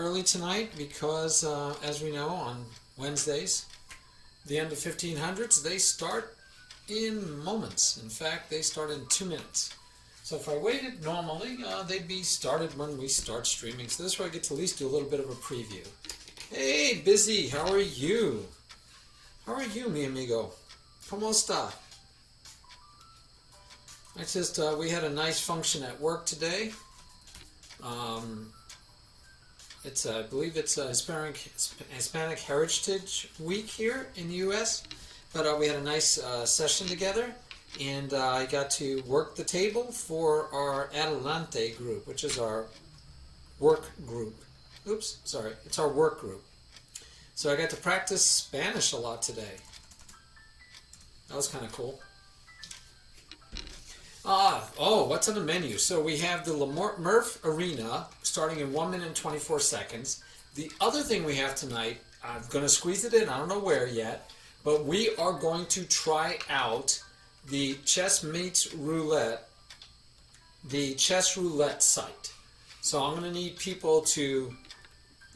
early tonight because, as we know, on Wednesdays, the end of 1500s, they start in moments. In fact, they start in 2 minutes. So if I waited normally, they'd be started when we start streaming. So this way I get to at least do a little bit of a preview. Hey, Busy, how are you? How are you, mi amigo? ¿Cómo está? We had a nice function at work today. I believe it's a Hispanic Heritage Week here in the U.S. But we had a nice session together, and I got to work the table for our Adelante group, which is our work group. Oops, sorry, it's our work group. So I got to practice Spanish a lot today. That was kind of cool. What's on the menu? So we have the Murph Arena starting in 1 minute and 24 seconds. The other thing we have tonight, I'm going to squeeze it in, I don't know where yet, but we are going to try out the Chess Meets Roulette, the Chessroulette site. So I'm going to need people to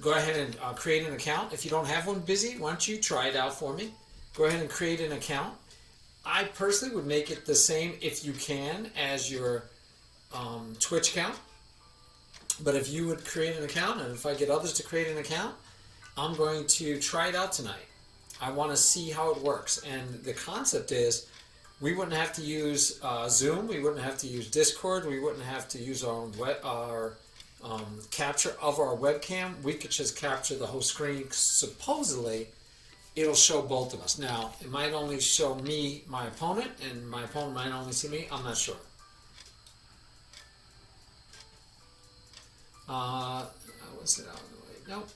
go ahead and create an account. If you don't have one, Busy, why don't you try it out for me? Go ahead and create an account. I personally would make it the same, if you can, as your Twitch account. But if you would create an account, and if I get others to create an account, I'm going to try it out tonight. I want to see how it works. And the concept is, we wouldn't have to use Zoom, we wouldn't have to use Discord, we wouldn't have to use our own capture of our webcam. We could just capture the whole screen. Supposedly, it'll show both of us. Now, it might only show me, my opponent, and my opponent might only see me. I'm not sure. What's it out of the way? Nope.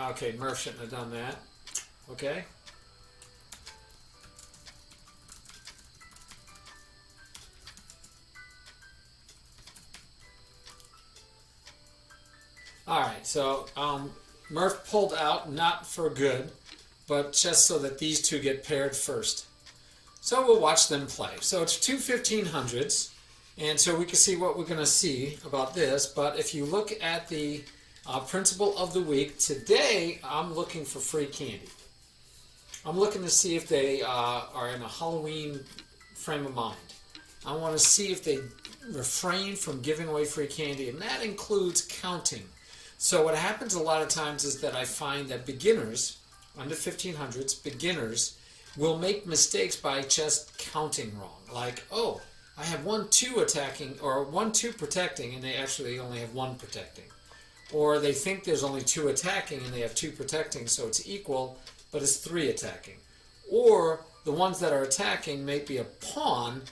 Okay, Murph shouldn't have done that. Okay. Alright, so Murph pulled out, not for good, but just so that these two get paired first. So we'll watch them play. So it's two 1500s, and so we can see what we're going to see about this. But if you look at the principle of the week, today I'm looking for free candy. I'm looking to see if they are in a Halloween frame of mind. I want to see if they refrain from giving away free candy, and that includes counting. So what happens a lot of times is that I find that beginners, under 1500s, beginners will make mistakes by just counting wrong. Like, oh, I have 1-2 attacking, or 1-2 protecting, and they actually only have 1 protecting. Or they think there's only 2 attacking, and they have 2 protecting, so it's equal, but it's 3 attacking. Or the ones that are attacking may be a pawn,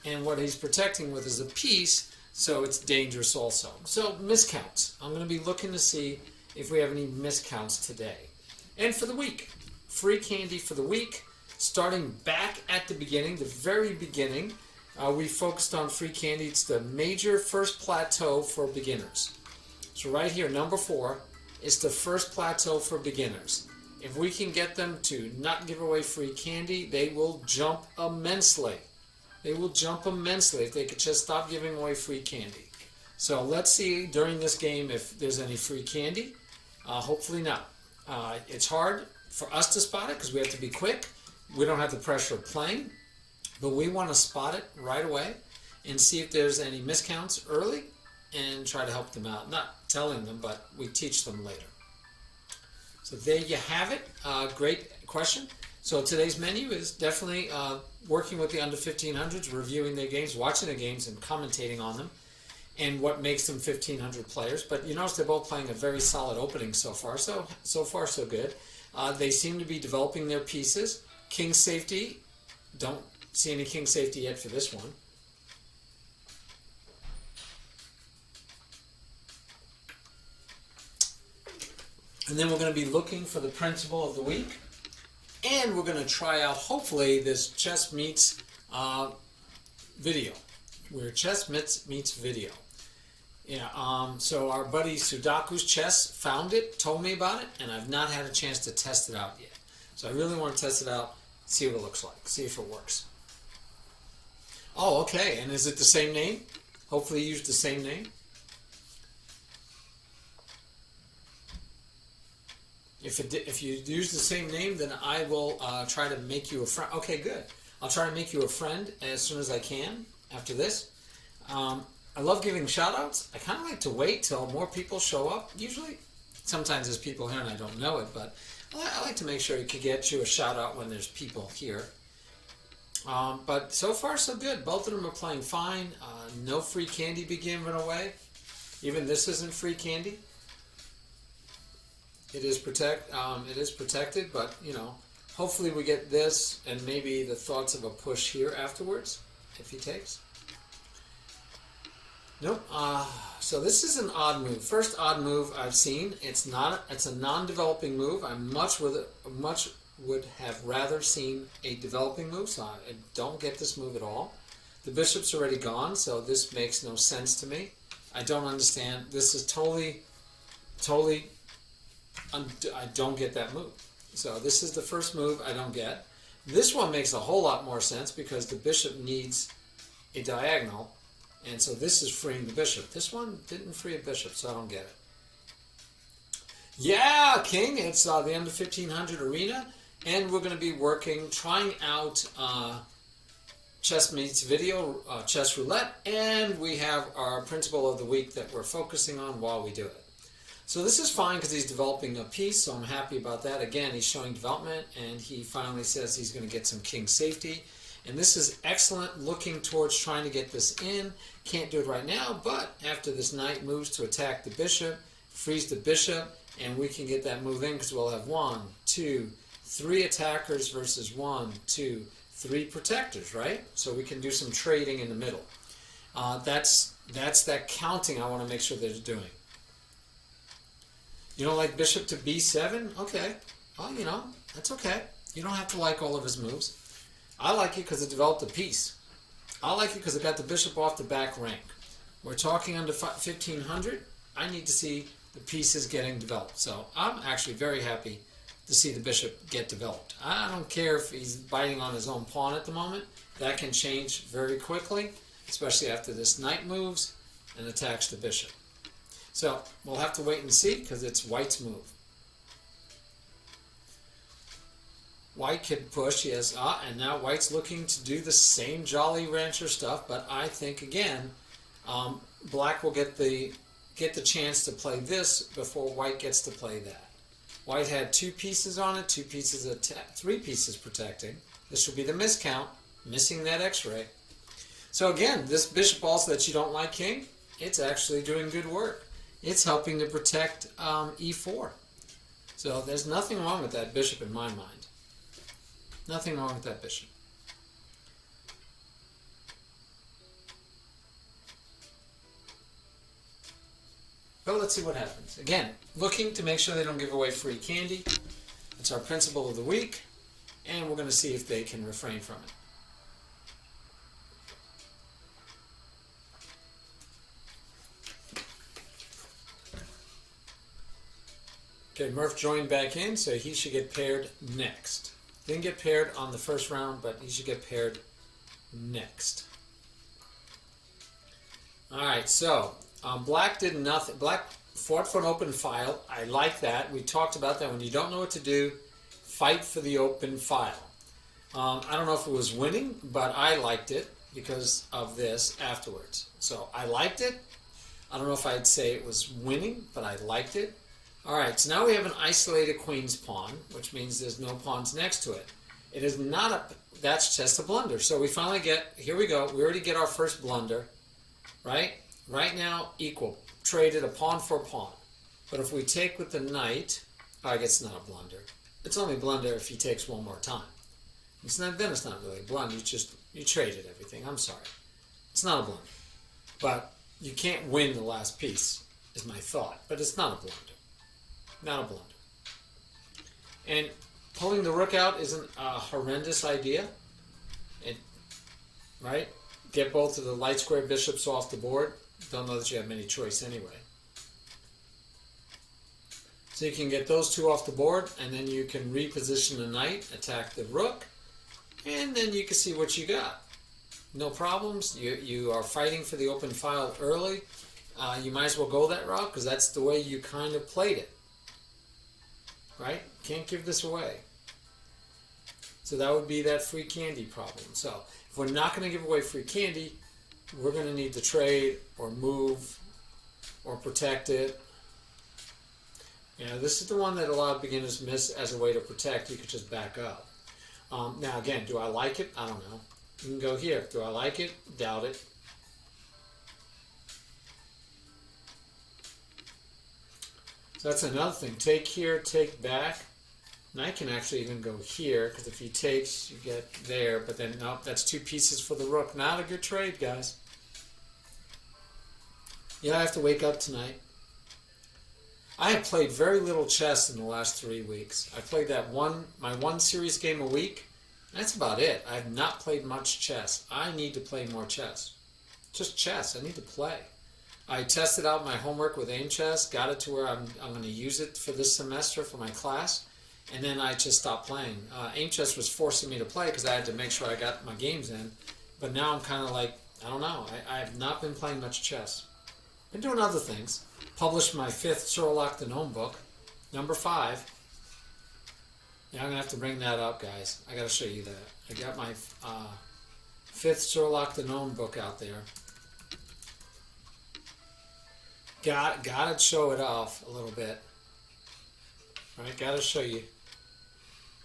and what he's protecting with is a piece, so it's dangerous also. So miscounts. I'm going to be looking to see if we have any miscounts today. And for the week, free candy for the week, starting back at the beginning, the very beginning, we focused on free candy. It's the major first plateau for beginners. So right here, number 4, is the first plateau for beginners. If we can get them to not give away free candy, they will jump immensely. They will jump immensely if they could just stop giving away free candy. So let's see during this game if there's any free candy. Hopefully not. It's hard for us to spot it because we have to be quick. We don't have the pressure of playing, but we want to spot it right away and see if there's any miscounts early and try to help them out. Not telling them, but we teach them later. So there you have it. Great question. So today's menu is definitely working with the under 1500s, reviewing their games, watching their games, and commentating on them, and what makes them 1500 players. But you notice they're both playing a very solid opening so far. So far, so good. They seem to be developing their pieces. King safety. Don't see any king safety yet for this one. And then we're going to be looking for the principle of the week. And we're going to try out, hopefully, this Chess Meets video. Where Chess Meets video. Yeah, so our buddy Sudaku's Chess found it, told me about it, and I've not had a chance to test it out yet. So I really want to test it out, see what it looks like, see if it works. Oh, okay. And is it the same name? Hopefully you used the same name. If you use the same name, then I will try to make you a friend. Okay, good. I'll try to make you a friend as soon as I can after this. I love giving shout-outs. I kind of like to wait till more people show up. Usually, sometimes there's people here and I don't know it, but I like to make sure you could get you a shout-out when there's people here. But so far, so good. Both of them are playing fine. No free candy being given away. Even this isn't free candy. It is protected, but you know, hopefully we get this and maybe the thoughts of a push here afterwards, if he takes. Nope. So this is an odd move. First odd move I've seen. It's a non-developing move. I much would have rather seen a developing move, so I don't get this move at all. The bishop's already gone, so this makes no sense to me. I don't understand. This is totally. I don't get that move. So this is the first move I don't get. This one makes a whole lot more sense because the bishop needs a diagonal, and so this is freeing the bishop. This one didn't free a bishop, so I don't get it. Yeah, King, it's the end of 1500 arena, and we're going to be trying out Chess Meets Video, Chessroulette, and we have our principle of the week that we're focusing on while we do it. So this is fine because he's developing a piece, so I'm happy about that. Again, he's showing development, and he finally says he's going to get some king safety. And this is excellent, looking towards trying to get this in. Can't do it right now, but after this knight moves to attack the bishop, frees the bishop, and we can get that move in because we'll have 1, 2, 3 attackers versus 1, 2, 3 protectors, right? So we can do some trading in the middle. That's that counting I want to make sure they're doing. You don't like bishop to b7? Okay. Well, you know, that's okay. You don't have to like all of his moves. I like it because it developed a piece. I like it because it got the bishop off the back rank. We're talking under 1500. I need to see the pieces getting developed. So I'm actually very happy to see the bishop get developed. I don't care if he's biting on his own pawn at the moment. That can change very quickly, especially after this knight moves and attacks the bishop. So we'll have to wait and see because it's White's move. White can push, yes, and now White's looking to do the same Jolly Rancher stuff, but I think again, Black will get the chance to play this before White gets to play that. White had 2 pieces on it, 3 pieces protecting. This will be the miscount, missing that X-ray. So again, this bishop also that you don't like, King, it's actually doing good work. It's helping to protect e4. So there's nothing wrong with that bishop in my mind. Nothing wrong with that bishop. But let's see what happens. Again, looking to make sure they don't give away free candy. It's our principle of the week, and we're going to see if they can refrain from it. Okay, Murph joined back in, so he should get paired next. Didn't get paired on the first round, but he should get paired next. Alright, so Black did nothing. Black fought for an open file. I like that. We talked about that. When you don't know what to do, fight for the open file. I don't know if it was winning, but I liked it because of this afterwards. So I liked it. I don't know if I'd say it was winning, but I liked it. Alright, so now we have an isolated queen's pawn, which means there's no pawns next to it. It is not a, that's just a blunder. So we finally get, here we go, we already get our first blunder, right? Right now, equal, traded a pawn for a pawn. But if we take with the knight, I guess it's not a blunder. It's only a blunder if he takes one more time. It's not, then it's not really a blunder, you traded everything, I'm sorry. It's not a blunder. But you can't win the last piece, is my thought. But it's not a blunder. Not a blunder. And pulling the rook out isn't a horrendous idea. Right? Get both of the light square bishops off the board. Don't know that you have many choice anyway. So you can get those 2 off the board, and then you can reposition the knight, attack the rook, and then you can see what you got. no problems. You are fighting for the open file early. You might as well go that route because that's the way you kind of played it. Right? Can't give this away. So that would be that free candy problem. So if we're not going to give away free candy, we're going to need to trade or move or protect it. This is the one that a lot of beginners miss as a way to protect. You could just back up. Now again, do I like it? I don't know. You can go here. Do I like it? Doubt it. So that's another thing. Take here, take back. Knight can actually even go here, because if he takes, you get there. But then, nope, that's 2 pieces for the rook. Not a good trade, guys. Yeah, I have to wake up tonight. I have played very little chess in the last 3 weeks. I played my one serious game a week. That's about it. I have not played much chess. I need to play more chess. Just chess. I need to play. I tested out my homework with Aim Chess, got it to where I'm going to use it for this semester for my class, and then I just stopped playing. Aim Chess was forcing me to play because I had to make sure I got my games in. But now I'm kind of like, I don't know. I have not been playing much chess. Been doing other things. Published my 5th Chessroulette the Gnome book, number 5. Yeah, I'm going to have to bring that up, guys. I got to show you that. I got my 5th Chessroulette the Gnome book out there. Got to show it off a little bit. All right, got to show you.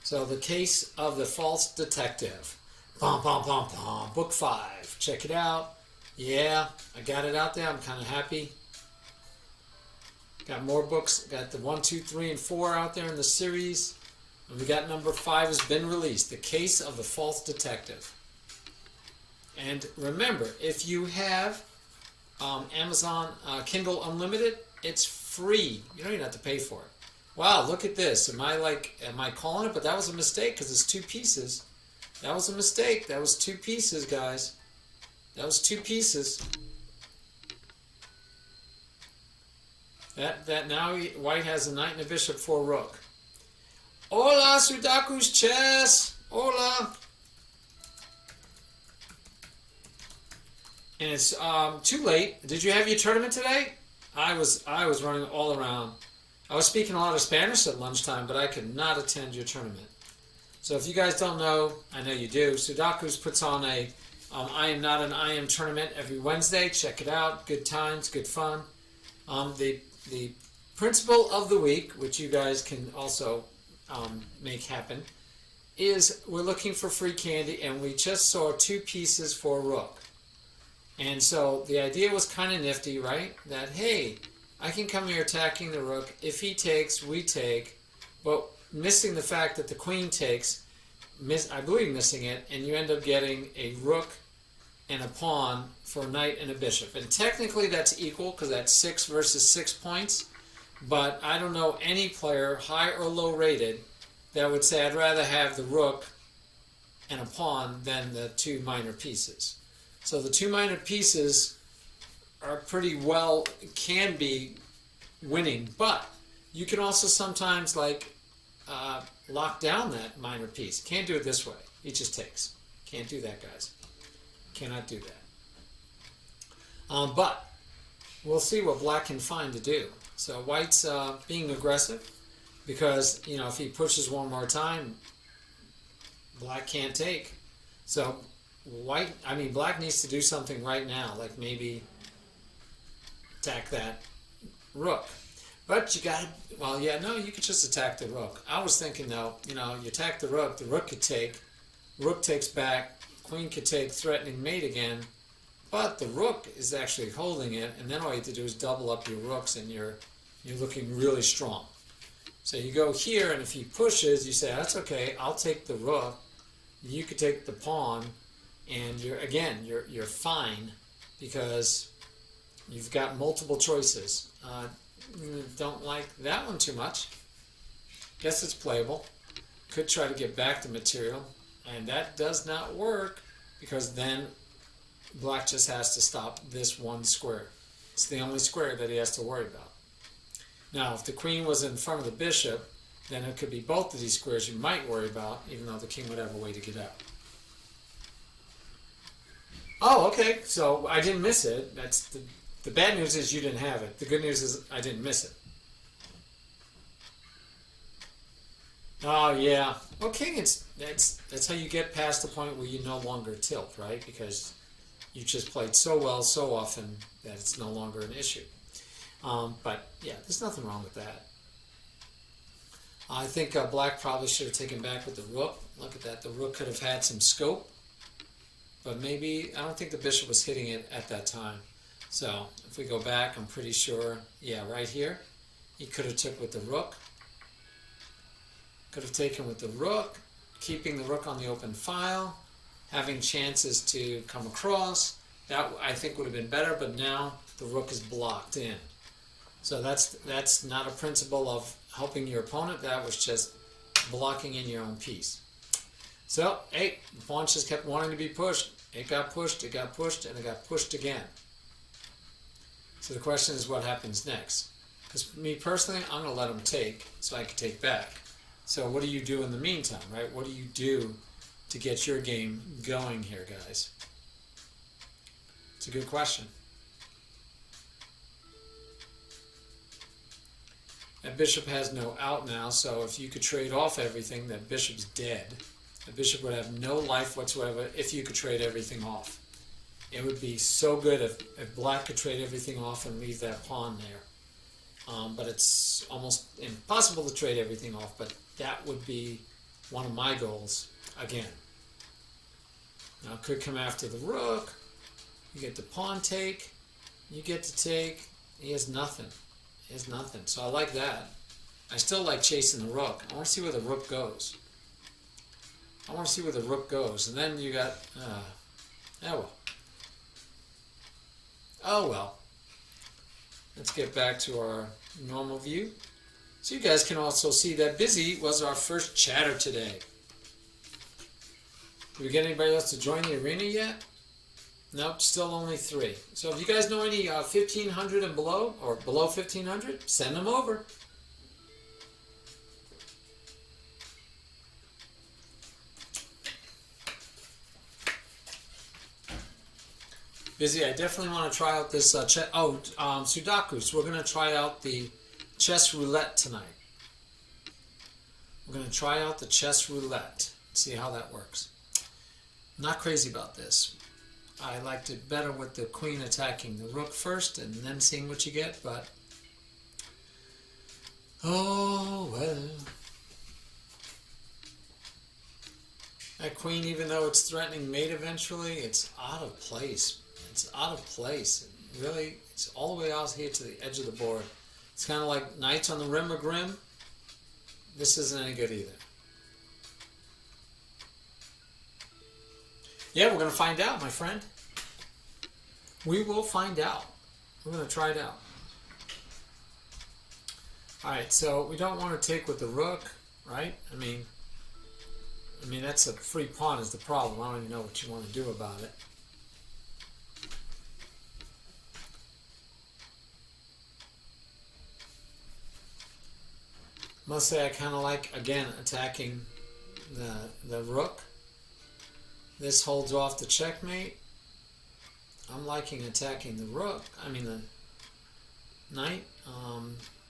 So, The Case of the False Detective. Bum, bum, bum, bum. Book 5. Check it out. Yeah, I got it out there. I'm kind of happy. Got more books. Got the 1, 2, 3, and 4 out there in the series. And we got number 5 has been released. The Case of the False Detective. And remember, if you have Amazon Kindle Unlimited, it's free. You don't even have to pay for it. Wow, look at this. Am I calling it? But that was a mistake because it's 2 pieces. That was a mistake. That was 2 pieces, guys. That was 2 pieces. That now white has a knight and a bishop for a rook. Hola, Sudaku's chess. Hola. And it's too late. Did you have your tournament today? I was running all around. I was speaking a lot of Spanish at lunchtime, but I could not attend your tournament. So if you guys don't know, I know you do. Sudaku's puts on a I Am Not an I Am tournament every Wednesday. Check it out. Good times, good fun. The principle of the week, which you guys can also make happen, is we're looking for free candy, and we just saw 2 pieces for a rook. And so the idea was kind of nifty, right? That, hey, I can come here attacking the rook. If he takes, we take. But missing the fact that the queen takes, I believe missing it, and you end up getting a rook and a pawn for a knight and a bishop. And technically that's equal because that's 6 versus 6 points. But I don't know any player, high or low rated, that would say I'd rather have the rook and a pawn than the 2 minor pieces. So the 2 minor pieces are pretty well, can be winning, but you can also sometimes lock down that minor piece. Can't do it this way. He just takes. Can't do that, guys. Cannot do that. But we'll see what black can find to do. So white's being aggressive because, if he pushes one more time, black can't take. So black needs to do something right now, like maybe attack that rook. But you got to, you could just attack the rook. I was thinking, though, you attack the rook could take, rook takes back, queen could take, threatening mate again, but the rook is actually holding it, and then all you have to do is double up your rooks, and you're looking really strong. So you go here, and if he pushes, you say, that's okay, I'll take the rook, you could take the pawn, and you're fine because you've got multiple choices. Don't like that one too much. Guess it's playable. Could try to get back the material, and that does not work because then black just has to stop this one square. It's the only square that he has to worry about. Now, if the queen was in front of the bishop, then it could be both of these squares you might worry about, even though the king would have a way to get out. Oh, okay. So I didn't miss it. That's the bad news is you didn't have it. The good news is I didn't miss it. Oh yeah. Okay, that's how you get past the point where you no longer tilt, right? Because you just played so well so often that it's no longer an issue. But yeah, there's nothing wrong with that. I think Black probably should have taken back with the rook. Look at that. The rook could have had some scope, but maybe I don't think the bishop was hitting it at that time. So if we go back, I'm pretty sure, yeah, right here, he could have took with the rook. Could have taken with the rook, keeping the rook on the open file, having chances to come across. That I think would have been better, but now the rook is blocked in. So that's not a principle of helping your opponent. That was just blocking in your own piece. So, hey, the pawn just kept wanting to be pushed. It got pushed, and it got pushed again. So the question is what happens next? Because me personally, I'm going to let him take so I can take back. So what do you do in the meantime, right? What do you do to get your game going here, guys? It's a good question. That bishop has no out now, so if you could trade off everything, that bishop's dead. The bishop would have no life whatsoever if you could trade everything off. It would be so good if Black could trade everything off and leave that pawn there. But it's almost impossible to trade everything off, but that would be one of my goals again. Now it could come after the rook. You get the pawn take. You get to take. He has nothing. He has nothing. So I like that. I still like chasing the rook. I want to see where the rook goes. And then you got... oh well. Oh well. Let's get back to our normal view. So you guys can also see that Busy was our first chatter today. Did we get anybody else to join the arena yet? Nope, still only 3. So if you guys know any 1500 and below, or below 1500, send them over. Busy, I definitely want to try out this Sudoku. So we're going to try out the Chessroulette tonight. We're going to try out the Chessroulette. See how that works. I'm not crazy about this. I liked it better with the queen attacking the rook first and then seeing what you get, but oh well. That queen, even though it's threatening mate eventually, it's out of place. It's out of place. Really, it's all the way out here to the edge of the board. It's kind of like knights on the rim of grim. This isn't any good either. Yeah, we're going to find out, my friend. We will find out. We're going to try it out. Alright, so we don't want to take with the rook, right? I mean, that's a free pawn is the problem. I don't even know what you want to do about it. Must say I kind of like, again, attacking the rook. This holds off the checkmate. I'm liking attacking the rook. The knight.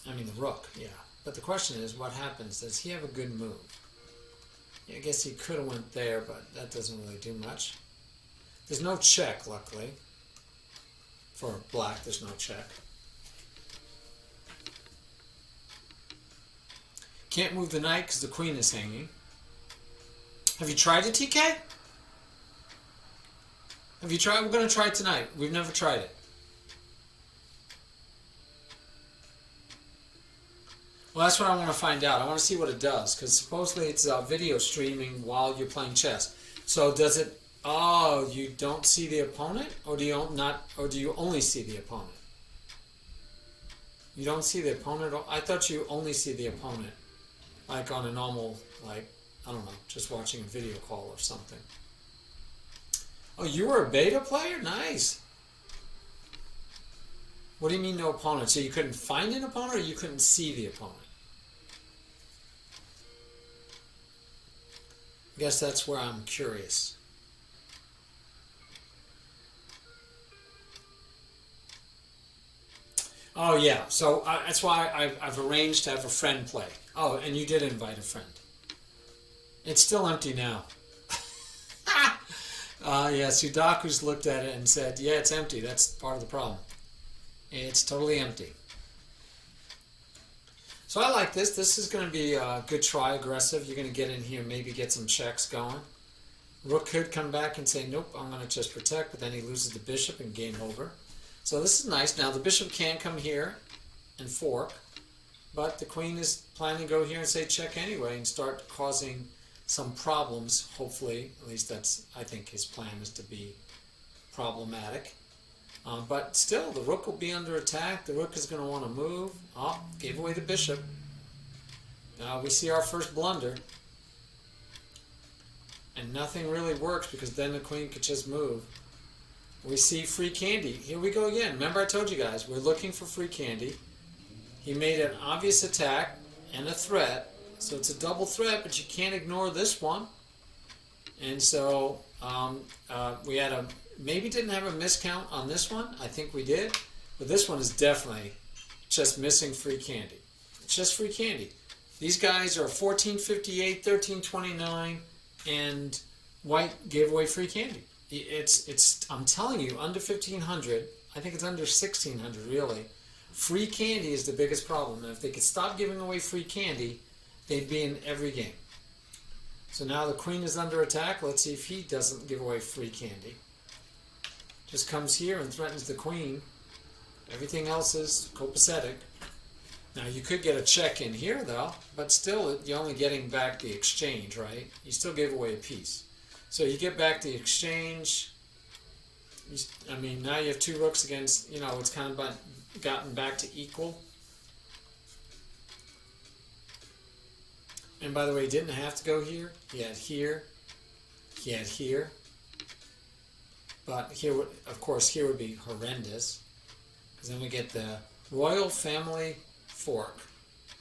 The rook, yeah. But the question is, what happens? Does he have a good move? Yeah, I guess he could have went there, but that doesn't really do much. There's no check, luckily. For Black, there's no check. Can't move the knight because the queen is hanging. Have you tried it, TK? Have you tried? We're going to try it tonight. We've never tried it. Well, that's what I want to find out. I want to see what it does, because supposedly it's video streaming while you're playing chess. So does it? Oh, you don't see the opponent, or do you not? Or do you only see the opponent? You don't see the opponent. I thought you only see the opponent, like on a normal, like I don't know, just watching a video call or something. Oh, you were a beta player? Nice. What do you mean no opponent? So you couldn't find an opponent, or you couldn't see the opponent? I guess that's where I'm curious. Oh yeah, so that's why I've arranged to have a friend play. Oh, and you did invite a friend. It's still empty now. Yeah, Sudaku's looked at it and said, yeah, it's empty. That's part of the problem. It's totally empty. So I like this. This is going to be a good try, aggressive. You're going to get in here, maybe get some checks going. Rook could come back and say, nope, I'm going to just protect, but then he loses the bishop and game over. So this is nice. Now the bishop can come here and fork, but the queen is planning to go here and say check anyway and start causing some problems, hopefully. At least that's, I think his plan is to be problematic. But still, the rook will be under attack. The rook is going to want to move. Oh, gave away the bishop. Now we see our first blunder. And nothing really works because then the queen could just move. We see free candy. Here we go again. Remember I told you guys, we're looking for free candy. He made an obvious attack and a threat. So it's a double threat, but you can't ignore this one. And so we had a, maybe didn't have a miscount on this one. I think we did. But this one is definitely just missing free candy. It's just free candy. These guys are 1458, 1329, and white gave away free candy. It's I'm telling you, under 1500, I think it's under 1600 really. Free candy is the biggest problem. And if they could stop giving away free candy, they'd be in every game. So now the queen is under attack. Let's see if he doesn't give away free candy. Just comes here and threatens the queen. Everything else is copacetic. Now you could get a check in here though, but still you're only getting back the exchange, right? You still gave away a piece. So you get back the exchange. I mean, now you have two rooks against, you know, it's kind of gotten back to equal. And by the way, he didn't have to go here. He had here. He had here. But here, of course, here would be horrendous. Because then we get the royal family fork.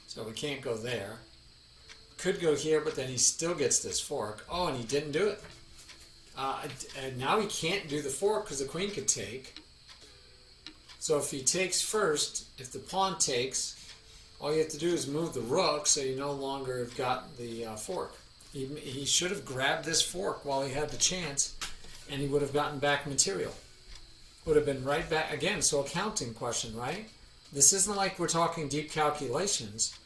So we can't go there. Could go here, but then he still gets this fork. Oh, and he didn't do it. And now he can't do the fork because the queen could take. So if he takes first, if the pawn takes, all you have to do is move the rook so you no longer have got the fork. He should have grabbed this fork while he had the chance, and he would have gotten back material. Would have been right back again. So a counting question, right? This isn't like we're talking deep calculations.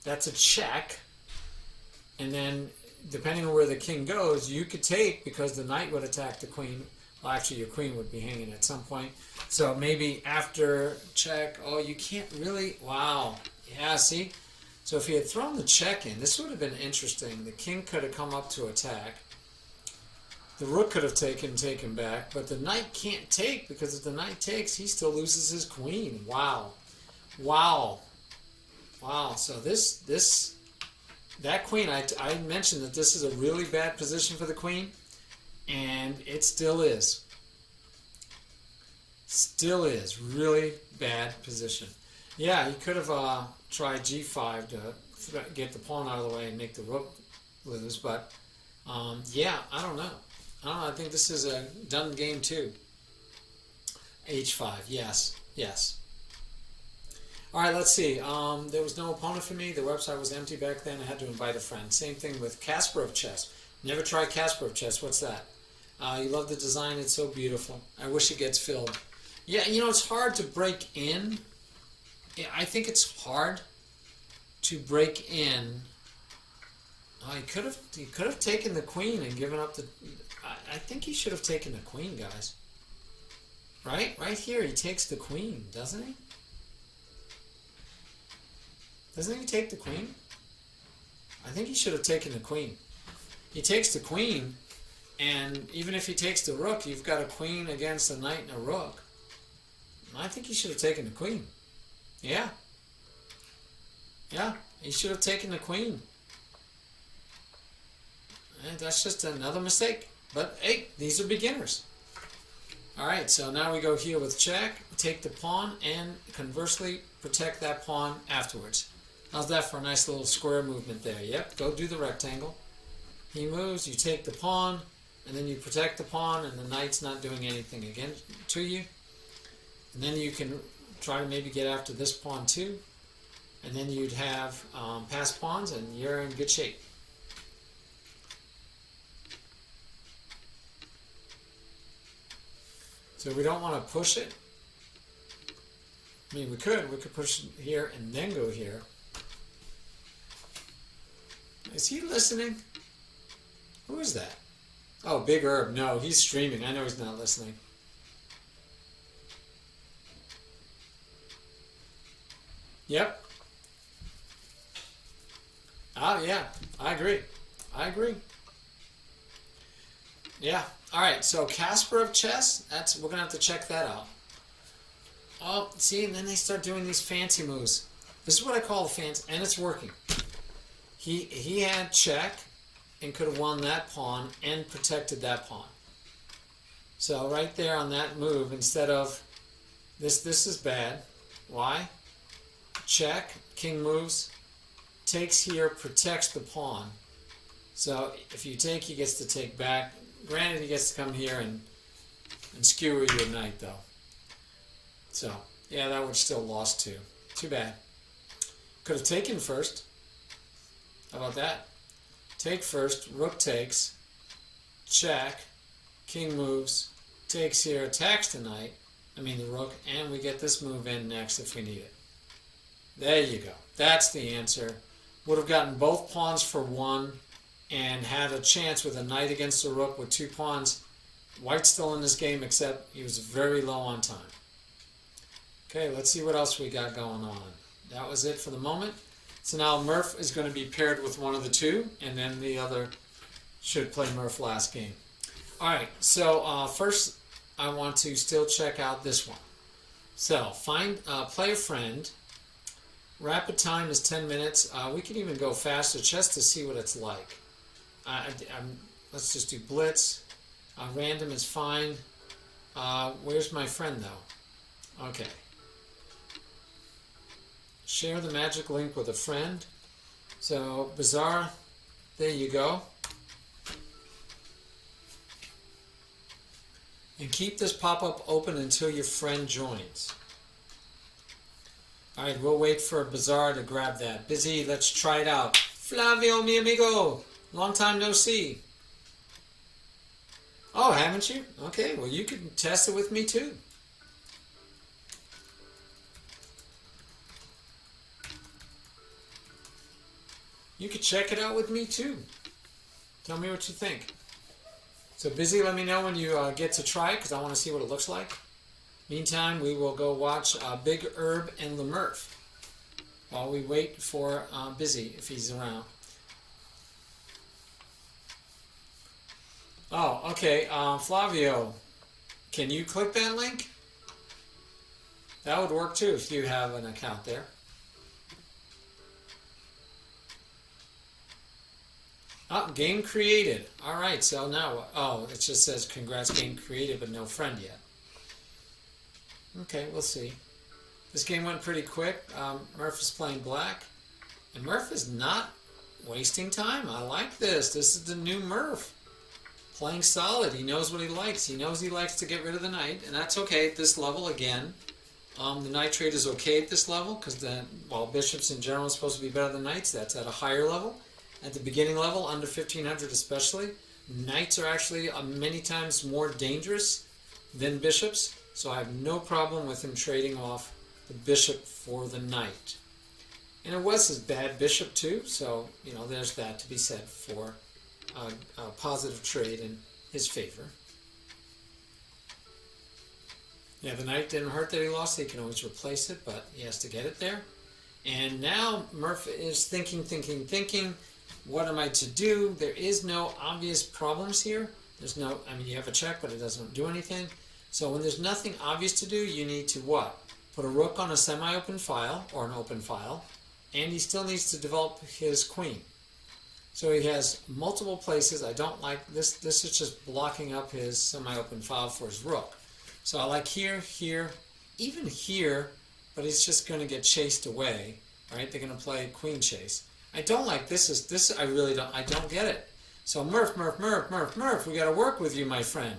That's a check, and then depending on where the king goes, you could take because the knight would attack the queen. Well, actually, your queen would be hanging at some point. So maybe after check. Oh, you can't really. Wow. Yeah. See. So if he had thrown the check in, this would have been interesting. The king could have come up to attack. The rook could have taken back, but the knight can't take because if the knight takes, he still loses his queen. Wow. Wow. Wow. So that queen, I mentioned that this is a really bad position for the queen, and it still is. Still is. Really bad position. Yeah, he could have tried g5 to get the pawn out of the way and make the rook lose, but yeah, I don't know. I think this is a done game too. h5, yes, yes. All right, let's see. There was no opponent for me. The website was empty back then. I had to invite a friend. Same thing with Kasparov chess. Never tried Kasparov chess. What's that? You love the design. It's so beautiful. I wish it gets filled. Yeah, you know, it's hard to break in. I think it's hard to break in. He could have taken the queen and given up the. I think he should have taken the queen, guys. Right here, he takes the queen, doesn't he? Doesn't he take the queen? I think he should have taken the queen. He takes the queen, and even if he takes the rook, you've got a queen against a knight and a rook. I think he should have taken the queen. Yeah. Yeah, he should have taken the queen. And that's just another mistake. But hey, these are beginners. Alright, so now we go here with check, take the pawn, and conversely protect that pawn afterwards. How's that for a nice little square movement there? Yep, go do the rectangle. He moves, you take the pawn, and then you protect the pawn, and the knight's not doing anything again to you. And then you can try to maybe get after this pawn too. And then you'd have passed pawns and you're in good shape. So we don't want to push it. I mean, we could push it here and then go here. Is he listening? Who is that? Oh, Big Herb. No, he's streaming. I know he's not listening. Yep. Oh, yeah. I agree. Yeah. All right. So Casper of Chess. We're gonna have to check that out. Oh, see, and then they start doing these fancy moves. This is what I call the fancy, and it's working. He had check and could have won that pawn and protected that pawn. So right there on that move, instead of this is bad. Why? Check, king moves, takes here, protects the pawn. So if you take, he gets to take back. Granted, he gets to come here and skewer your knight, though. So, yeah, that would still lost too. Too bad. Could have taken first. How about that? Take first, rook takes, check, king moves, takes here, attacks the knight, the rook, and we get this move in next if we need it. There you go. That's the answer. Would have gotten both pawns for one and had a chance with a knight against a rook with two pawns. White's still in this game, except he was very low on time. Okay, let's see what else we got going on. That was it for the moment. So now Murph is going to be paired with one of the two, and then the other should play Murph last game. All right, so first I want to still check out this one. So play a friend. Rapid time is 10 minutes. We can even go faster just to see what it's like. Let's just do blitz. Random is fine. Where's my friend though? Okay. Share the magic link with a friend. So Bazaar, there you go. And keep this pop-up open until your friend joins. All right, we'll wait for Bazaar to grab that. Busy, let's try it out. Flavio, mi amigo, long time no see. Oh, haven't you? Okay, well you can test it with me too. You could check it out with me too. Tell me what you think. So Busy, let me know when you get to try it because I want to see what it looks like. Meantime, we will go watch Big Herb and Lemurf while we wait for Busy if he's around. Oh, okay. Flavio, can you click that link? That would work too if you have an account there. Oh, game created. All right, so now, it just says congrats, game created, but no friend yet. Okay, we'll see. This game went pretty quick. Murph is playing black, and Murph is not wasting time. I like this. This is the new Murph. Playing solid. He knows what he likes. He knows he likes to get rid of the knight, and that's okay at this level again. The knight trade is okay at this level because while bishops in general are supposed to be better than knights, that's at a higher level. At the beginning level, under 1500 especially, knights are actually many times more dangerous than bishops, so I have no problem with him trading off the bishop for the knight. And it was his bad bishop too, so there's that to be said for a positive trade in his favor. Yeah, the knight didn't hurt that he lost. He can always replace it, but he has to get it there. And now Murph is thinking. What am I to do? There is no obvious problems here. There's no, you have a check, but it doesn't do anything. So when there's nothing obvious to do, you need to what? Put a rook on a semi-open file, or an open file, and he still needs to develop his queen. So he has multiple places. I don't like this. This is just blocking up his semi-open file for his rook. So I like here, even here, but he's just going to get chased away. Right? They're going to play queen chase. I don't like this. I really don't. I don't get it. So Murph, we got to work with you, my friend.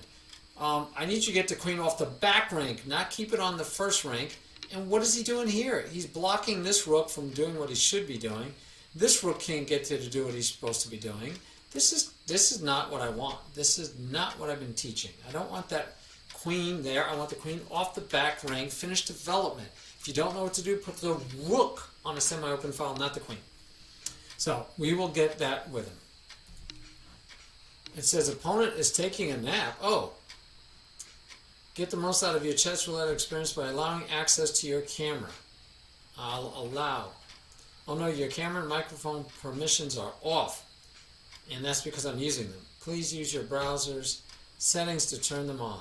I need you to get the queen off the back rank, not keep it on the first rank. And what is he doing here? He's blocking this rook from doing what he should be doing. This rook can't get to do what he's supposed to be doing. This is not what I want. This is not what I've been teaching. I don't want that queen there. I want the queen off the back rank, finish development. If you don't know what to do, put the rook on a semi-open file, not the queen. So we will get that with him. It says opponent is taking a nap. Oh. Get the most out of your Chessroulette experience by allowing access to your camera. I'll allow. Oh no, your camera and microphone permissions are off. And that's because I'm using them. Please use your browser's settings to turn them on.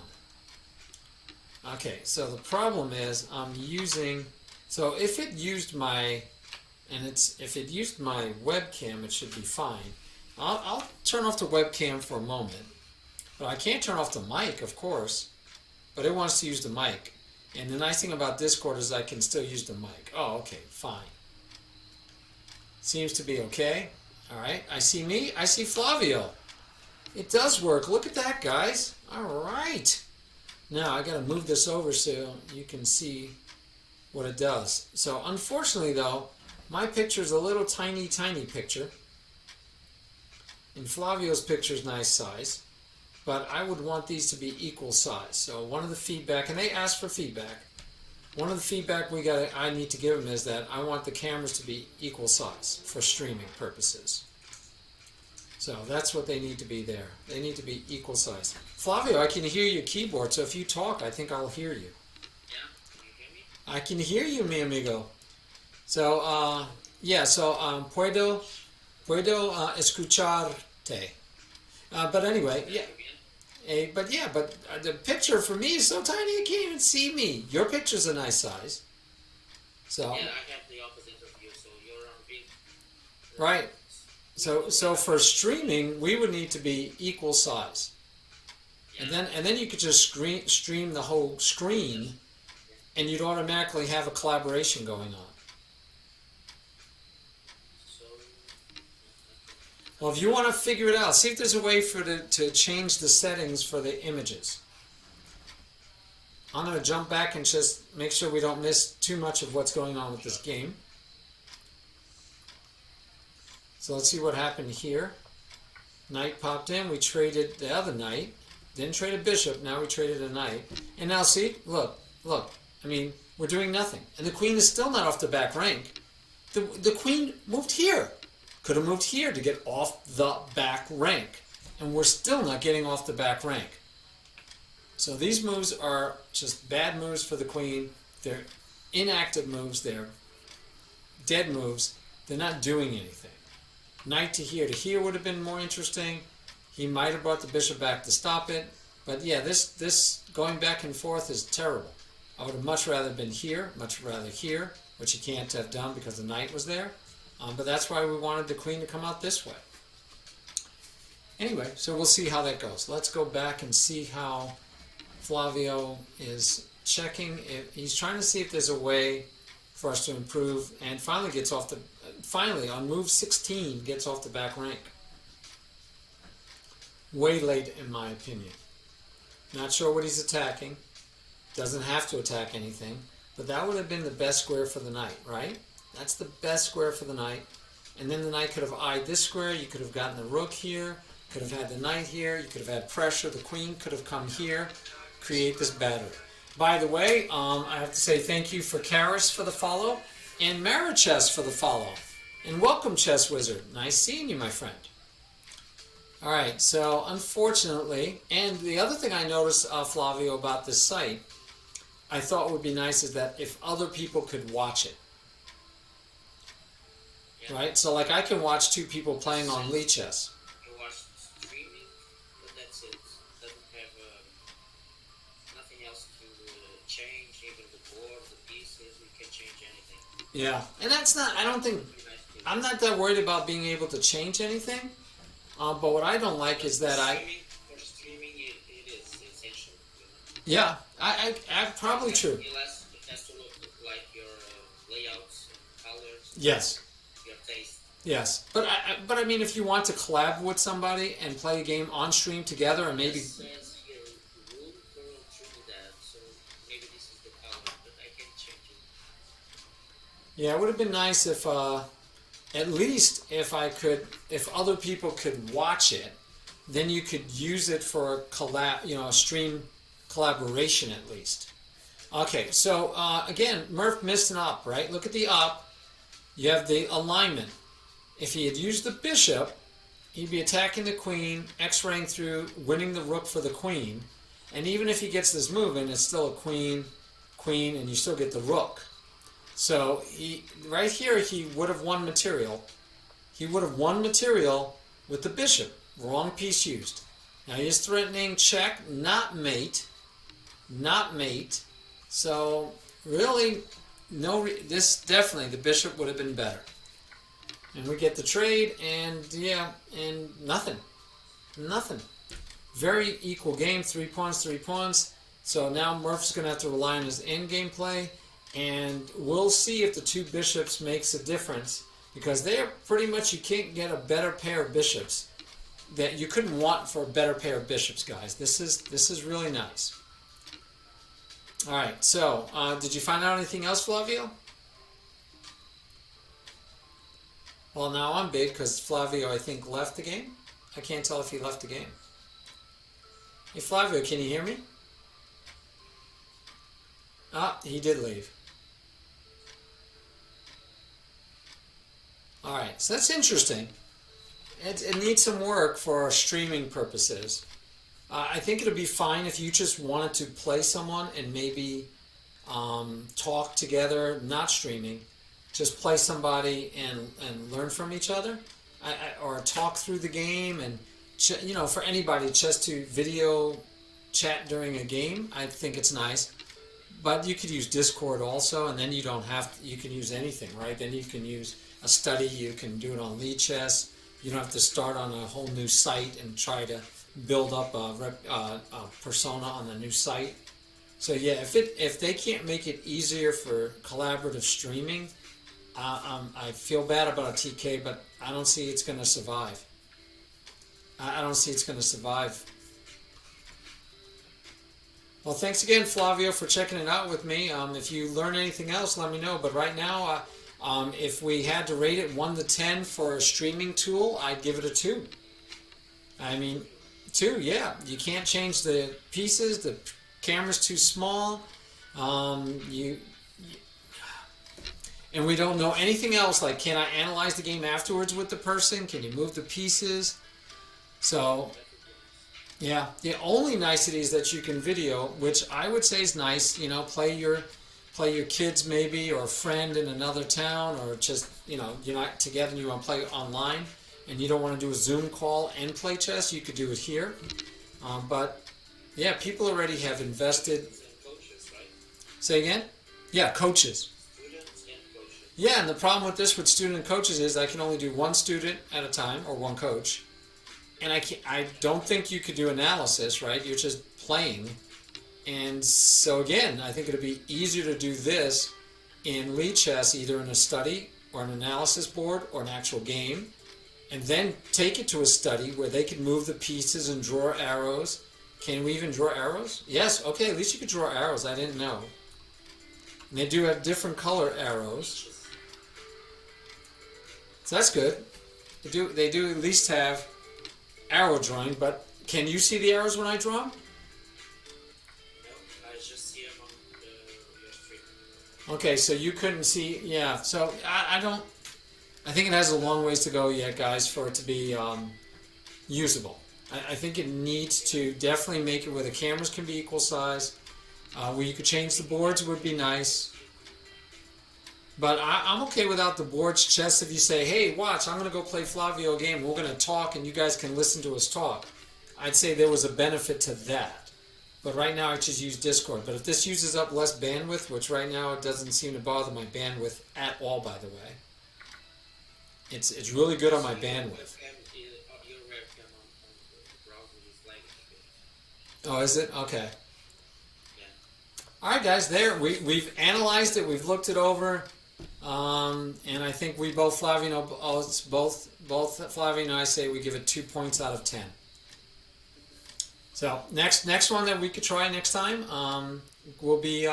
Okay, so the problem is I'm using, so if it used my, if it used my webcam, it should be fine. I'll turn off the webcam for a moment. But I can't turn off the mic, of course. But it wants to use the mic. And the nice thing about Discord is I can still use the mic. Oh, okay, fine. Seems to be okay. All right, I see me. I see Flavio. It does work. Look at that, guys. All right. Now, I got to move this over so you can see what it does. So, unfortunately, though, my picture is a little tiny, tiny picture. And Flavio's picture is nice size. But I would want these to be equal size. So one of the feedback, and they asked for feedback. One of the feedback I need to give them is that I want the cameras to be equal size for streaming purposes. So that's what they need to be there. They need to be equal size. Flavio, I can hear your keyboard, so if you talk, I think I'll hear you. Yeah, can you hear me? I can hear you, mi amigo. So, yeah, so puedo escucharte. But anyway, yeah. But the picture for me is so tiny I can't even see me. Your picture's a nice size. So yeah, I have the opposite of you, so you're on big. Right. So for streaming, we would need to be equal size. Yeah. And then you could just stream the whole screen, and you'd automatically have a collaboration going on. Well, if you want to figure it out, see if there's a way to change the settings for the images. I'm going to jump back and just make sure we don't miss too much of what's going on with this game. So let's see what happened here. Knight popped in. We traded the other knight. Didn't trade a bishop. Now we traded a knight. And now see, look. I mean, we're doing nothing. And the queen is still not off the back rank. The queen moved here. Could have moved here to get off the back rank. And we're still not getting off the back rank. So these moves are just bad moves for the queen. They're inactive moves. They're dead moves. They're not doing anything. Knight to here would have been more interesting. He might have brought the bishop back to stop it. But yeah, this going back and forth is terrible. I would have much rather been here, much rather here, which he can't have done because the knight was there. But that's why we wanted the queen to come out this way. Anyway, so we'll see how that goes. Let's go back and see how Flavio is checking. He's trying to see if there's a way for us to improve, and finally gets off the, finally on move 16 gets off the back rank. Way late in my opinion. Not sure what he's attacking. Doesn't have to attack anything, but that would have been the best square for the knight, right? That's the best square for the knight. And then the knight could have eyed this square. You could have gotten the rook here. Could have had the knight here. You could have had pressure. The queen could have come here. Create this battery. By the way, I have to say thank you for Karis for the follow. And Marichess for the follow. And welcome, Chess Wizard. Nice seeing you, my friend. Alright, so unfortunately, and the other thing I noticed, Flavio, about this site, I thought would be nice is that if other people could watch it. Right? So like I can watch two people playing on Lichess. You watch streaming, but that's it. Doesn't have nothing else to change, even the board, the pieces, we can change anything. Yeah, and that's not, I don't think, I'm not that worried about being able to change anything. But what I don't like is that For streaming, it is essential. Yeah, I probably true. It has to look like your layouts and colors. Yes. Taste. Yes, but I mean, if you want to collab with somebody and play a game on stream together, and maybe. It says here, room for that, so maybe this is the color, but I can change it. Yeah, it would have been nice if, at least if other people could watch it, then you could use it for a stream collaboration at least. Okay, so again, Murph missed an up, right? Look at the up. You have the alignment. If he had used the bishop, he'd be attacking the queen, x-raying through, winning the rook for the queen. And even if he gets this move in, it's still a queen, queen, and you still get the rook. So right here, he would have won material. He would have won material with the bishop. Wrong piece used. Now he is threatening check, not mate. Not mate. So really, this definitely, the bishop would have been better. And we get the trade, and yeah, and nothing. Nothing. Very equal game, 3 pawns, 3 pawns. So now Murph's going to have to rely on his endgame play, and we'll see if the two bishops makes a difference, because they are pretty much, you can't get a better pair of bishops that you couldn't want for a better pair of bishops, guys. This is really nice. All right, so did you find out anything else, Flavio? Well, now I'm big because Flavio, I think, left the game. I can't tell if he left the game. Hey, Flavio, can you hear me? Ah, he did leave. All right, so that's interesting. It needs some work for streaming purposes. I think it'll be fine if you just wanted to play someone and maybe talk together, not streaming. Just play somebody and learn from each other, or talk through the game, and for anybody just to video chat during a game. I think it's nice, but you could use Discord also, and then you don't have to, you can use anything, right? Then you can use a study. You can do it on Lead Chess. You don't have to start on a whole new site and try to build up a persona on the new site. So yeah, if they can't make it easier for collaborative streaming, I feel bad about a TK, but I don't see it's going to survive. I don't see it's going to survive. Well, thanks again, Flavio, for checking it out with me. If you learn anything else, let me know. But right now, if we had to rate it 1 to 10 for a streaming tool, I'd give it a 2. I mean, 2, yeah. You can't change the pieces. The camera's too small. And we don't know anything else, like can I analyze the game afterwards with the person? Can you move the pieces? So, yeah, the only nicety is that you can video, which I would say is nice. Play your kids maybe, or a friend in another town, or just, you're not together and you want to play online, and you don't want to do a Zoom call and play chess, you could do it here. But, yeah, people already have invested. Say again? Yeah, coaches. Yeah, and the problem with this with student and coaches is I can only do one student at a time, or one coach. And I don't think you could do analysis, right? You're just playing. And so again, I think it'd be easier to do this in Lead Chess, either in a study or an analysis board or an actual game, and then take it to a study where they can move the pieces and draw arrows. Can we even draw arrows? Yes, okay, at least you could draw arrows. I didn't know. And they do have different color arrows. So that's good. They do at least have arrow drawing, but can you see the arrows when I draw them? No, I just see them on your stream. Okay, so you couldn't see, yeah. So I think it has a long ways to go yet, guys, for it to be usable. I think it needs to definitely make it where the cameras can be equal size, where you could change the boards would be nice. But I'm okay without the boards chess if you say, hey, watch, I'm going to go play Flavio a game. We're going to talk and you guys can listen to us talk. I'd say there was a benefit to that. But right now I just use Discord. But if this uses up less bandwidth, which right now it doesn't seem to bother my bandwidth at all, by the way. It's really good on my bandwidth. Oh, is it? Okay. All right, guys, we've analyzed it. We've looked it over. And I think we both, Flavio, both Flavio and I say we give it 2 points out of 10. So next one that we could try next time will be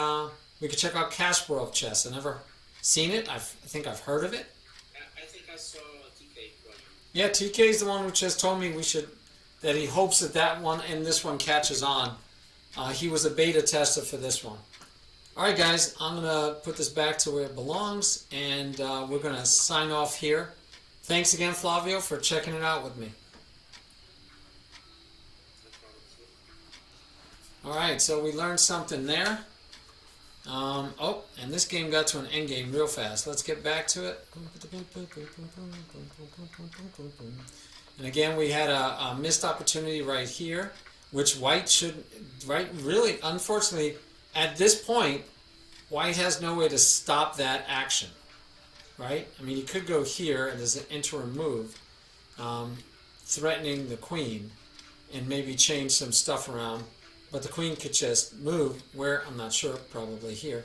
we could check out Kasparov chess. I never seen it. I think I've heard of it. I think I saw TK running. Yeah, TK is the one who just told me that he hopes that one and this one catches on. He was a beta tester for this one. All right, guys, I'm going to put this back to where it belongs, and we're going to sign off here. Thanks again, Flavio, for checking it out with me. All right, so we learned something there. Oh, and this game got to an end game real fast. Let's get back to it. And again, we had a missed opportunity right here, which white should, really, unfortunately, at this point, white has no way to stop that action, right? I mean, he could go here and as an interim move, threatening the queen and maybe change some stuff around. But the queen could just move where, I'm not sure, probably here.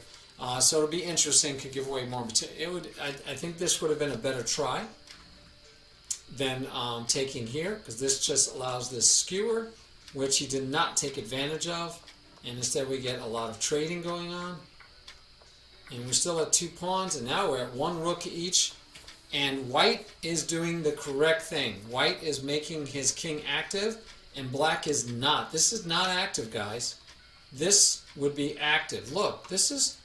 So it'll be interesting, could give away more material. I think this would have been a better try than taking here, because this just allows this skewer, which he did not take advantage of. And instead we get a lot of trading going on. And we're still at 2 pawns, and now we're at 1 rook each. And white is doing the correct thing. White is making his king active, and black is not. This is not active, guys. This would be active. Look, this is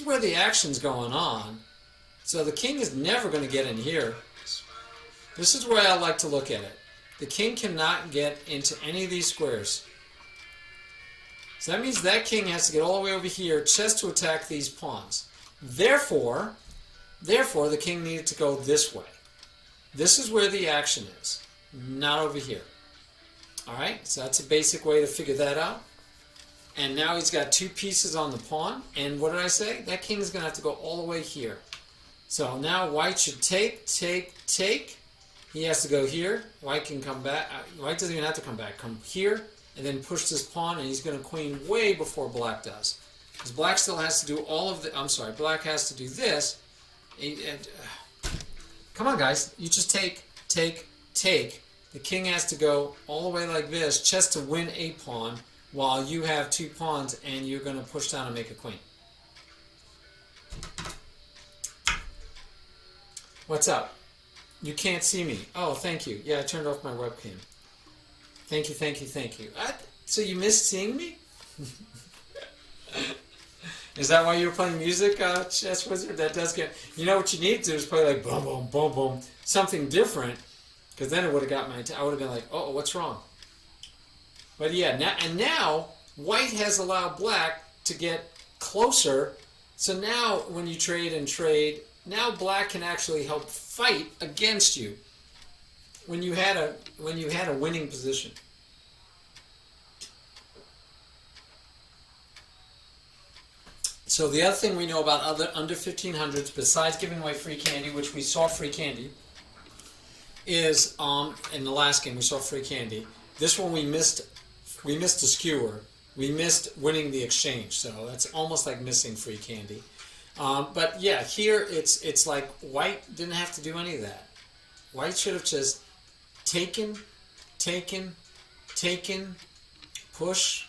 where the action's going on. So the king is never going to get in here. This is where I like to look at it. The king cannot get into any of these squares. So that means that king has to get all the way over here just to attack these pawns. Therefore, the king needed to go this way. This is where the action is, not over here. Alright, so that's a basic way to figure that out. And now he's got 2 pieces on the pawn. And what did I say? That king is going to have to go all the way here. So now white should take. He has to go here. White can come back. White doesn't even have to come back. Come here and then push this pawn, and he's going to queen way before black does. Because black still has to do all of the... I'm sorry, black has to do this. Come on, guys. You just take. The king has to go all the way like this just to win a pawn, while you have 2 pawns and you're going to push down and make a queen. What's up? You can't see me. Oh, thank you. Yeah, I turned off my webcam. Thank you. So you missed seeing me? Is that why you were playing music, Chess Wizard? That does get... You know what you need to do is play like boom, boom, boom, boom. Something different. Because then it would have got my... I would have been like, oh, what's wrong? But yeah, now white has allowed black to get closer. So now when you trade, now black can actually help fight against you when you had a winning position. So the other thing we know about under 1500s, besides giving away free candy, which we saw free candy, is in the last game we saw free candy. This one we missed the skewer. We missed winning the exchange, so that's almost like missing free candy. But yeah, here it's like white didn't have to do any of that. White should have just taken, push.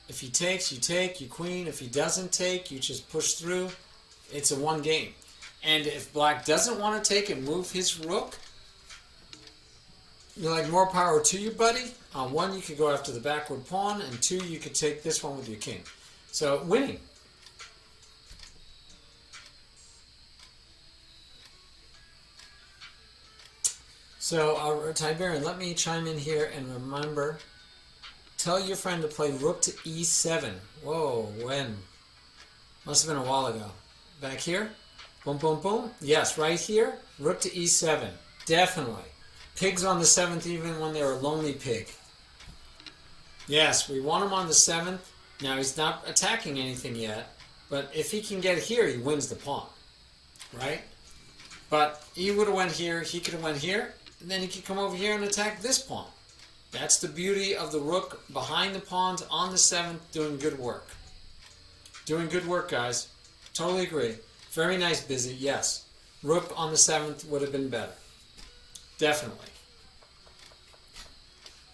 If he takes, you take, you queen. If he doesn't take, you just push through. It's a 1 game. And if black doesn't want to take and move his rook, you're like, more power to you, buddy. 1, you could go after the backward pawn, and 2, you could take this one with your king. So, winning. So, Tiberian, let me chime in here and remember, tell your friend to play rook to e7. Whoa, when? Must have been a while ago. Back here? Boom, boom, boom. Yes, right here. Rook to e7. Definitely. Pigs on the 7th even when they're a lonely pig. Yes, we want him on the 7th. Now he's not attacking anything yet, but if he can get here, he wins the pawn. Right? But he would have went here, he could have went here, and then he could come over here and attack this pawn. That's the beauty of the rook behind the pawns on the 7th doing good work. Doing good work, guys. Totally agree. Very nice, Busy. Yes. Rook on the 7th would have been better. Definitely.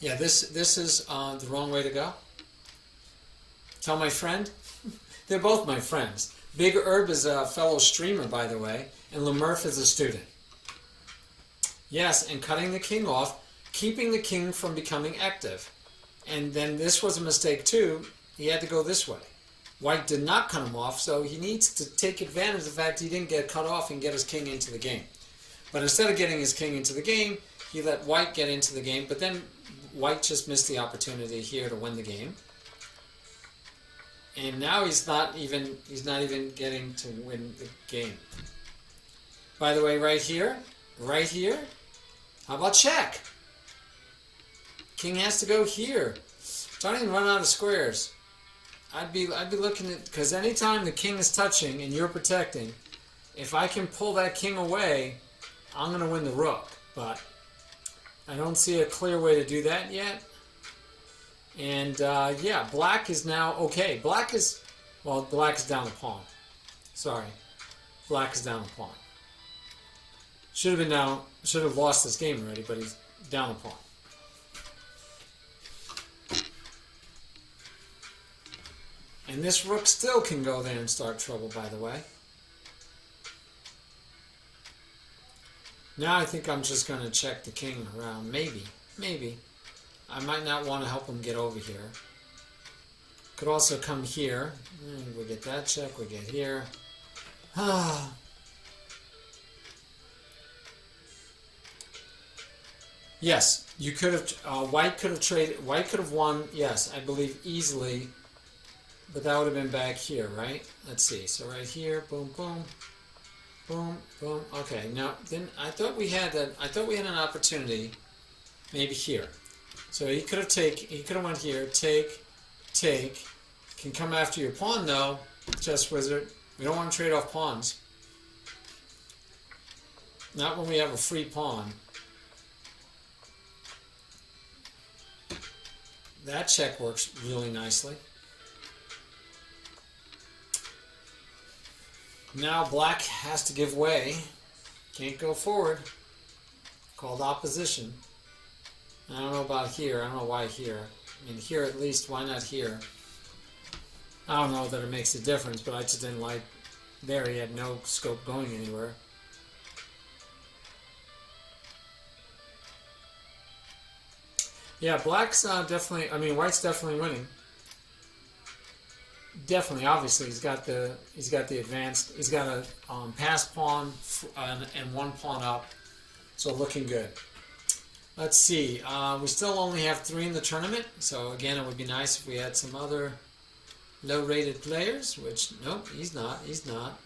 Yeah, this is the wrong way to go. Tell my friend. They're both my friends. Big Herb is a fellow streamer, by the way, and Lemurf is a student. Yes, and cutting the king off, keeping the king from becoming active. And then this was a mistake too. He had to go this way. White did not cut him off, so he needs to take advantage of the fact he didn't get cut off and get his king into the game. But instead of getting his king into the game, he let White get into the game, but then White just missed the opportunity here to win the game. And now he's not even getting to win the game. By the way, right here, how about check? King has to go here. Don't even run out of squares. I'd be looking at, because anytime the king is touching and you're protecting, if I can pull that king away, I'm going to win the rook. But I don't see a clear way to do that yet. And yeah, black is now okay. Black is down a pawn. Sorry, black is down a pawn. Should have lost this game already, but he's down a pawn. And this rook still can go there and start trouble, by the way. Now I think I'm just going to check the king around. Maybe. I might not want to help him get over here. Could also come here. We get that check. We get here. Yes, you could have. White could have traded. White could have won. Yes, I believe easily. But that would have been back here, right? Let's see. So right here, boom, boom, boom, boom. Okay. Now, then I thought we had an opportunity, maybe here. So he could have went here. Take. Can come after your pawn though, chess wizard. We don't want to trade off pawns. Not when we have a free pawn. That check works really nicely. Now black has to give way. Can't go forward. Called opposition. I don't know about here. I don't know why here. I mean, here at least. Why not here? I don't know that it makes a difference, but I just didn't like there. He had no scope going anywhere. Yeah, black's definitely. I mean, white's definitely winning. Definitely, obviously, he's got the advanced. He's got a pass pawn and one pawn up, so looking good. Let's see. We still only have 3 in the tournament, so again, it would be nice if we had some other low-rated players. Which nope, he's not. He's not.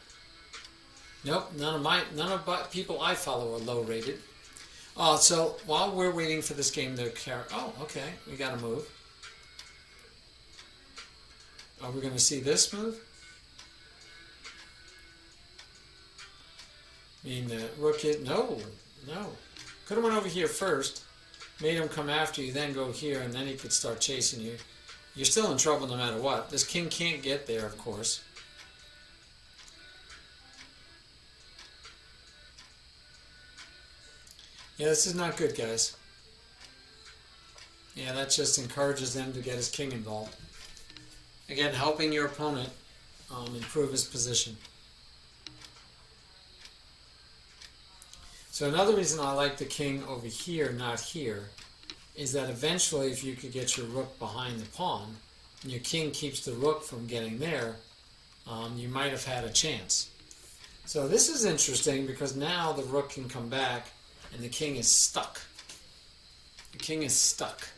Nope, none of people I follow are low-rated. So while we're waiting for this game to carry, okay, we got to move. Are we going to see this move? I mean, the rook hit. No. Could have went over here first, made him come after you, then go here, and then he could start chasing you. You're still in trouble no matter what. This king can't get there, of course. Yeah, this is not good, guys. Yeah, that just encourages them to get his king involved. Again, helping your opponent improve his position. So another reason I like the king over here, not here, is that eventually if you could get your rook behind the pawn, and your king keeps the rook from getting there, you might have had a chance. So this is interesting because now the rook can come back and the king is stuck. The king is stuck.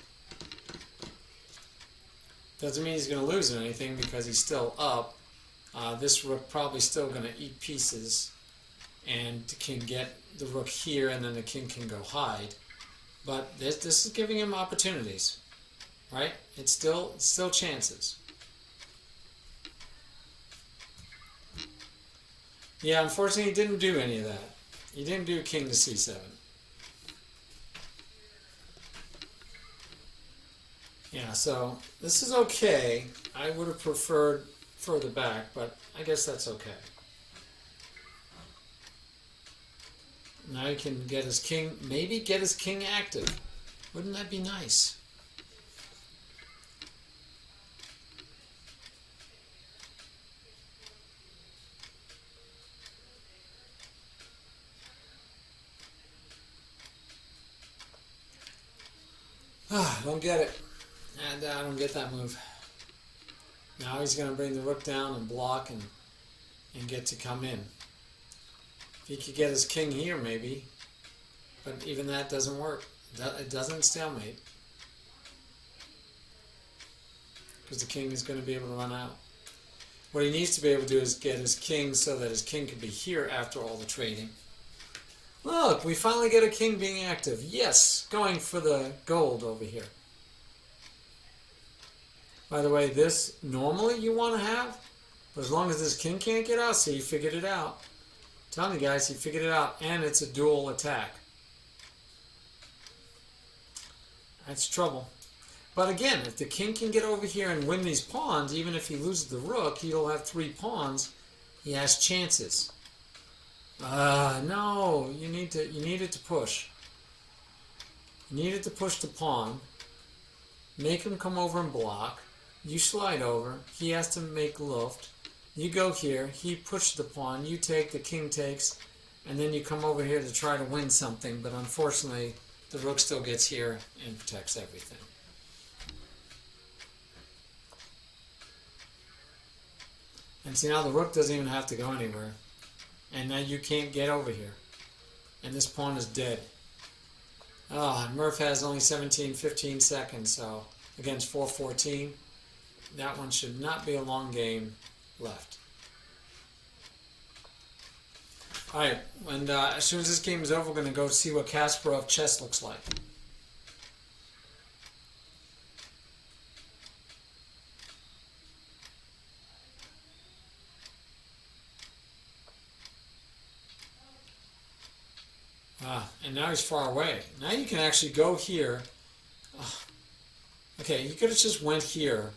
Doesn't mean he's going to lose or anything because he's still up. This rook probably still going to eat pieces and can get the rook here, and then the king can go hide. But this is giving him opportunities, right? It's still chances. Yeah, unfortunately, he didn't do any of that. He didn't do king to c7. Yeah, so this is okay. I would have preferred further back, but I guess that's okay. Now he can get his king, maybe get his king active. Wouldn't that be nice? I don't get it. And I don't get that move. Now he's going to bring the rook down and block and get to come in. If he could get his king here, maybe. But even that doesn't work. It doesn't stalemate. Because the king is going to be able to run out. What he needs to be able to do is get his king so that his king can be here after all the trading. Look, we finally get a king being active. Yes, going for the gold over here. By the way, this normally you want to have, but as long as this king can't get out, see, he figured it out. I'm telling you guys, he figured it out, and it's a dual attack. That's trouble. But again, if the king can get over here and win these pawns, even if he loses the rook, he'll have 3 pawns. He has chances. No, you needed to push. You needed to push the pawn. Make him come over and block. You slide over. He has to make luft. You go here. He pushed the pawn. You take. The king takes. And then you come over here to try to win something. But unfortunately, the rook still gets here and protects everything. And see, now the rook doesn't even have to go anywhere. And now you can't get over here. And this pawn is dead. Oh, Murph has only 15 seconds, so against 4:14. That one should not be a long game left. Alright, and as soon as this game is over, we're going to go see what Kasparov chess looks like. And now he's far away. Now you can actually go here. Okay, he could have just went here.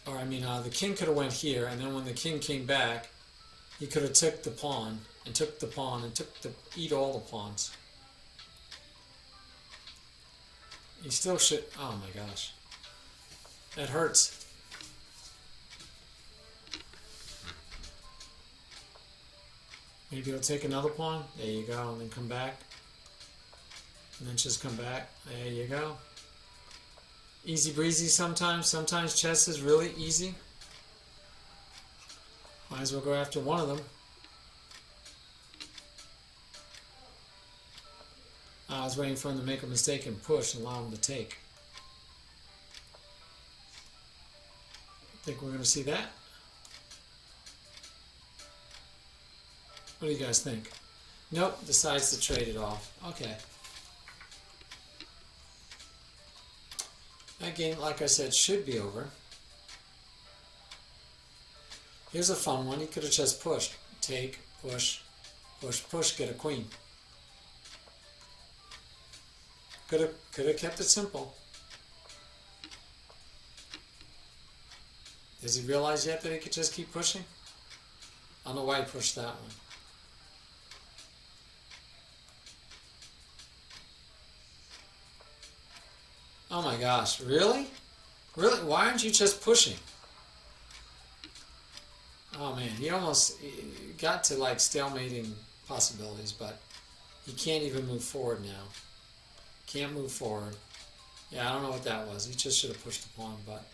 Or, the king could have went here, and then when the king came back, he could have took the pawn, and took the pawn, and eat all the pawns. He still should... Oh my gosh. That hurts. Maybe he'll take another pawn. There you go, and then come back. And then just come back. There you go. Easy breezy sometimes. Sometimes chess is really easy. Might as well go after one of them. I was waiting for him to make a mistake and push and allow him to take. Think we're going to see that? What do you guys think? Nope, decides to trade it off. Okay. That game, like I said, should be over. Here's a fun one. He could have just pushed. Take, push, push, push, get a queen. Could have kept it simple. Does he realize yet that he could just keep pushing? I don't know why he pushed that one. Oh my gosh, really? Really? Why aren't you just pushing? Oh man, he almost got to like stalemating possibilities, but he can't even move forward now. Can't move forward. Yeah, I don't know what that was. He just should have pushed the pawn, but...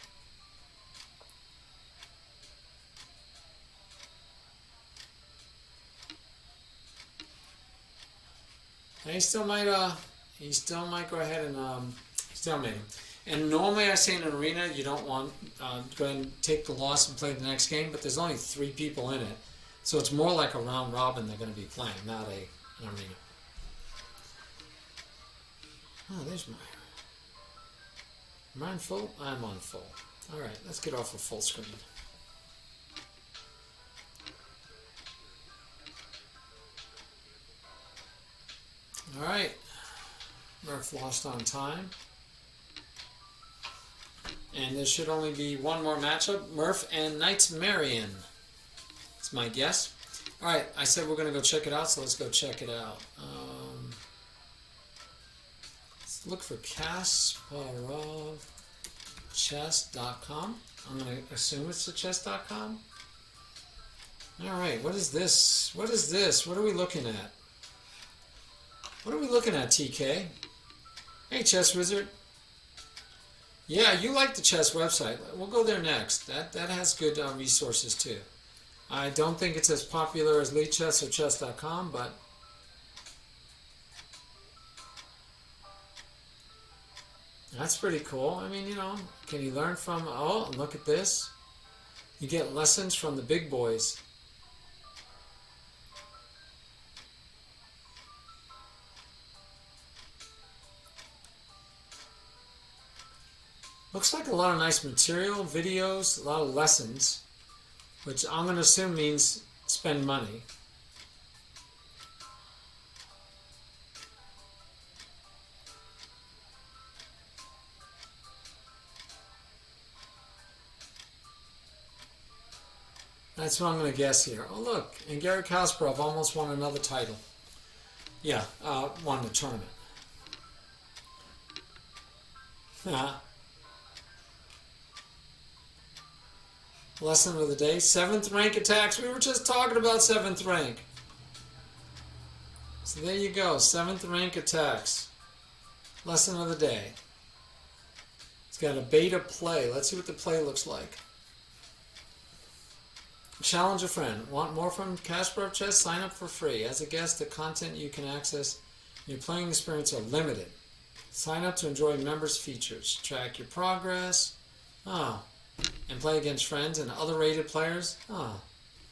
And he still might go ahead and stalemate him. And normally I say in an arena you don't want go ahead and take the loss and play the next game, but there's only 3 people in it, so it's more like a round robin they're going to be playing, not an arena. Oh, there's my... Am I on full? I'm on full. Alright, let's get off of full screen. Alright. Murph lost on time. And there should only be one more matchup. Murph and Knights Marion. That's my guess. Alright, I said we're going to go check it out, so let's go check it out. Let's look for KasparovChess.com. I'm going to assume it's the chess.com. Alright, what is this? What is this? What are we looking at? What are we looking at, TK? Hey, Chess Wizard. Yeah, you like the chess website. We'll go there next. That has good resources too. I don't think it's as popular as Lichess or Chess.com, but that's pretty cool. I mean, can you learn from? Oh, look at this. You get lessons from the big boys. Looks like a lot of nice material, videos, a lot of lessons, which I'm going to assume means spend money. That's what I'm going to guess here. Oh, look, and Gary Kasparov almost won another title. Yeah, won the tournament. Lesson of the day, 7th rank attacks. We were just talking about 7th rank. So there you go, 7th rank attacks. Lesson of the day. It's got a beta play. Let's see what the play looks like. Challenge a friend. Want more from Kasparov Chess? Sign up for free. As a guest, the content you can access and your playing experience are limited. Sign up to enjoy members' features. Track your progress. And play against friends and other rated players.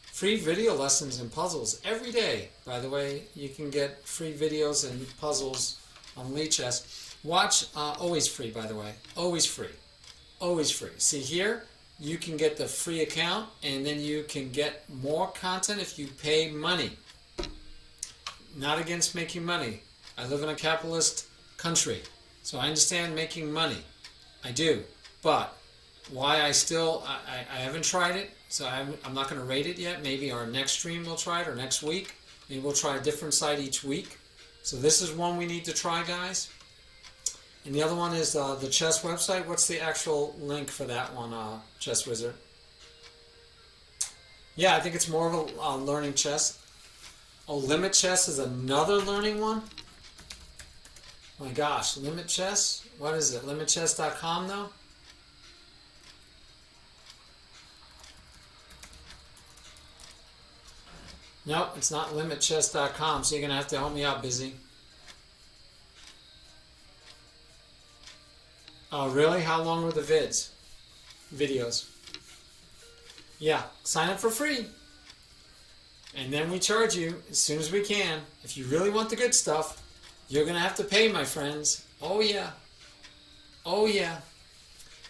Free video lessons and puzzles every day. By the way, you can get free videos and puzzles on Lichess. Watch, always free, by the way. Always free. Always free. See here, you can get the free account, and then you can get more content if you pay money. Not against making money. I live in a capitalist country, so I understand making money. I do. But why I haven't tried it, so I'm not going to rate it yet. Maybe our next stream we'll try it, or next week. Maybe we'll try a different site each week. So this is one we need to try, guys. And the other one is the chess website. What's the actual link for that one, Chess Wizard? Yeah, I think it's more of a learning chess. Oh, Limit Chess is another learning one? Oh my gosh, Limit Chess? What is it? LimitChess.com though? Nope, it's not LimitChess.com, so you're going to have to help me out, Busy. Oh, really? How long were the videos? Yeah, sign up for free. And then we charge you as soon as we can. If you really want the good stuff, you're going to have to pay, my friends. Oh, yeah. Oh, yeah.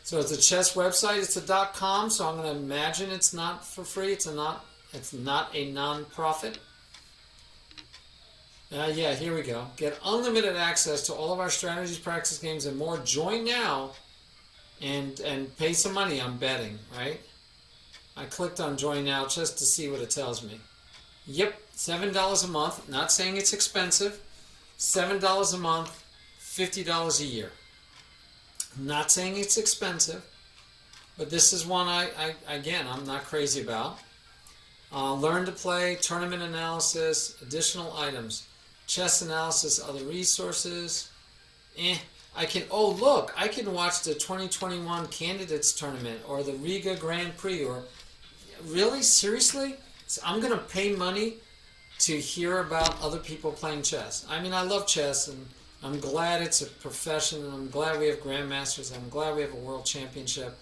So it's a chess website. It's a .com, so I'm going to imagine it's not for free. It's not a non-profit. Yeah, here we go. Get unlimited access to all of our strategies, practice games, and more. Join now and pay some money, I'm betting, right? I clicked on join now just to see what it tells me. Yep, $7 a month. Not saying it's expensive. $7 a month, $50 a year. Not saying it's expensive, but this is one I'm not crazy about. Learn to play, tournament analysis, additional items. Chess analysis, other resources. I can watch the 2021 Candidates Tournament or the Riga Grand Prix. Or really, seriously? So I'm going to pay money to hear about other people playing chess. I mean, I love chess, and I'm glad it's a profession, and I'm glad we have grandmasters, and I'm glad we have a world championship.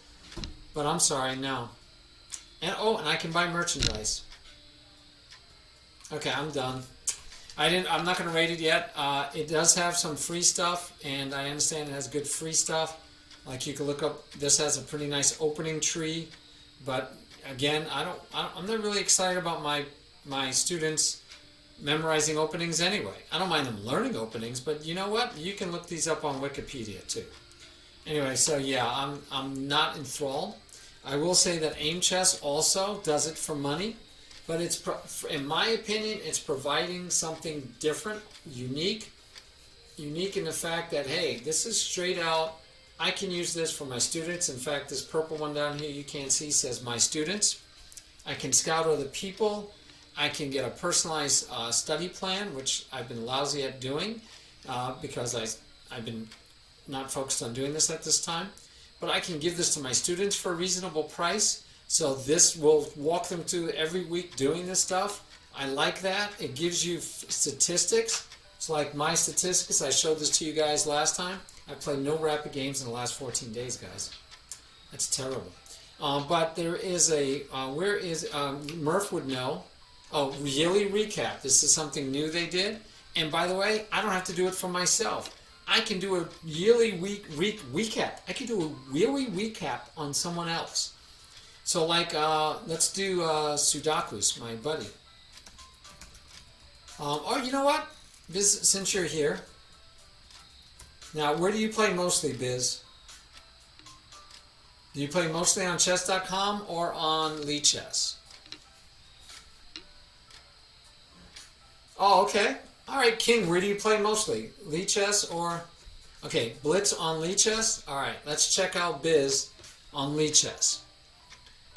But I'm sorry, no. And I can buy merchandise. Okay, I'm done. I'm not going to rate it yet. It does have some free stuff, and I understand it has good free stuff. Like you can look up. This has a pretty nice opening tree, but again, I'm not really excited about my students memorizing openings anyway. I don't mind them learning openings, but you know what? You can look these up on Wikipedia too. Anyway, so yeah, I'm not enthralled. I will say that Aim Chess also does it for money. But in my opinion, it's providing something different, unique in the fact that, hey, this is straight out. I can use this for my students. In fact, this purple one down here you can't see says my students. I can scout other people. I can get a personalized study plan, which I've been lousy at doing because I've been not focused on doing this at this time. but I can give this to my students for a reasonable price. So this will walk them through every week doing this stuff. I like that. It gives you statistics. It's like my statistics. I showed this to you guys last time. I played no rapid games in the last 14 days, guys. That's terrible. But there is a, where is, Murph would know. Oh, yearly recap. This is something new they did. And by the way, I don't have to do it for myself. I can do a yearly recap. I can do a yearly recap on someone else. So like, let's do Sudakus, my buddy. Or you know what, Biz, since you're here. Now, where do you play mostly, Biz? Do you play mostly on chess.com or on Lichess? Oh, okay. All right, King, where do you play mostly? Lichess or... Okay, Blitz on Lichess? All right, let's check out Biz on Lichess.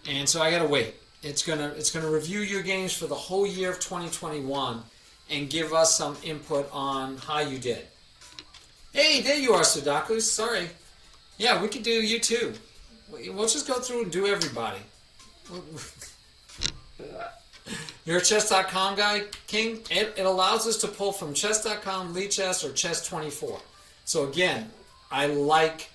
And so I gotta wait. It's gonna review your games for the whole year of 2021 and give us some input on how you did. Hey, there you are, Sudaku. Sorry. Yeah, we could do you too. We'll just go through and do everybody. You're a chess.com guy, King? It allows us to pull from chess.com, Lichess, or Chess24. So again, I like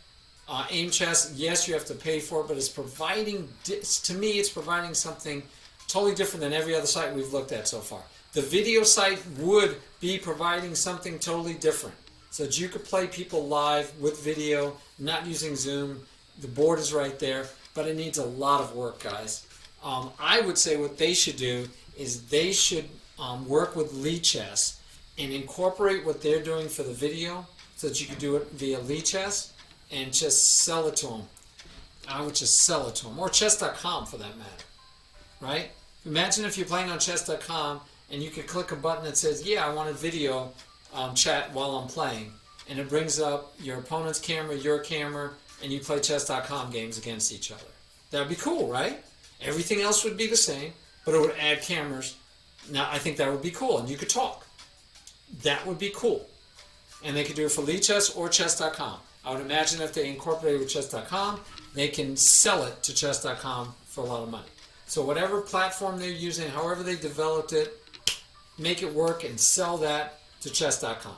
Aim Chess. Yes, you have to pay for it, but it's providing, to me, it's providing something totally different than every other site we've looked at so far. The video site would be providing something totally different, so that you could play people live with video, not using Zoom. The board is right there, but it needs a lot of work, guys. I would say what they should do is they should work with Lichess and incorporate what they're doing for the video so that you can do it via Lichess and just sell it to them. I would just sell it to them, or chess.com for that matter, right? Imagine if you're playing on chess.com and you could click a button that says, yeah, I want a video chat while I'm playing, and it brings up your opponent's camera, your camera, and you play chess.com games against each other. That would be cool, right? Everything else would be the same, but it would add cameras. Now, I think that would be cool, and you could talk. That would be cool. And they could do it for Lichess or chess.com. I would imagine if they incorporate it with chess.com, they can sell it to chess.com for a lot of money. So whatever platform they're using, however they developed it, make it work and sell that to chess.com.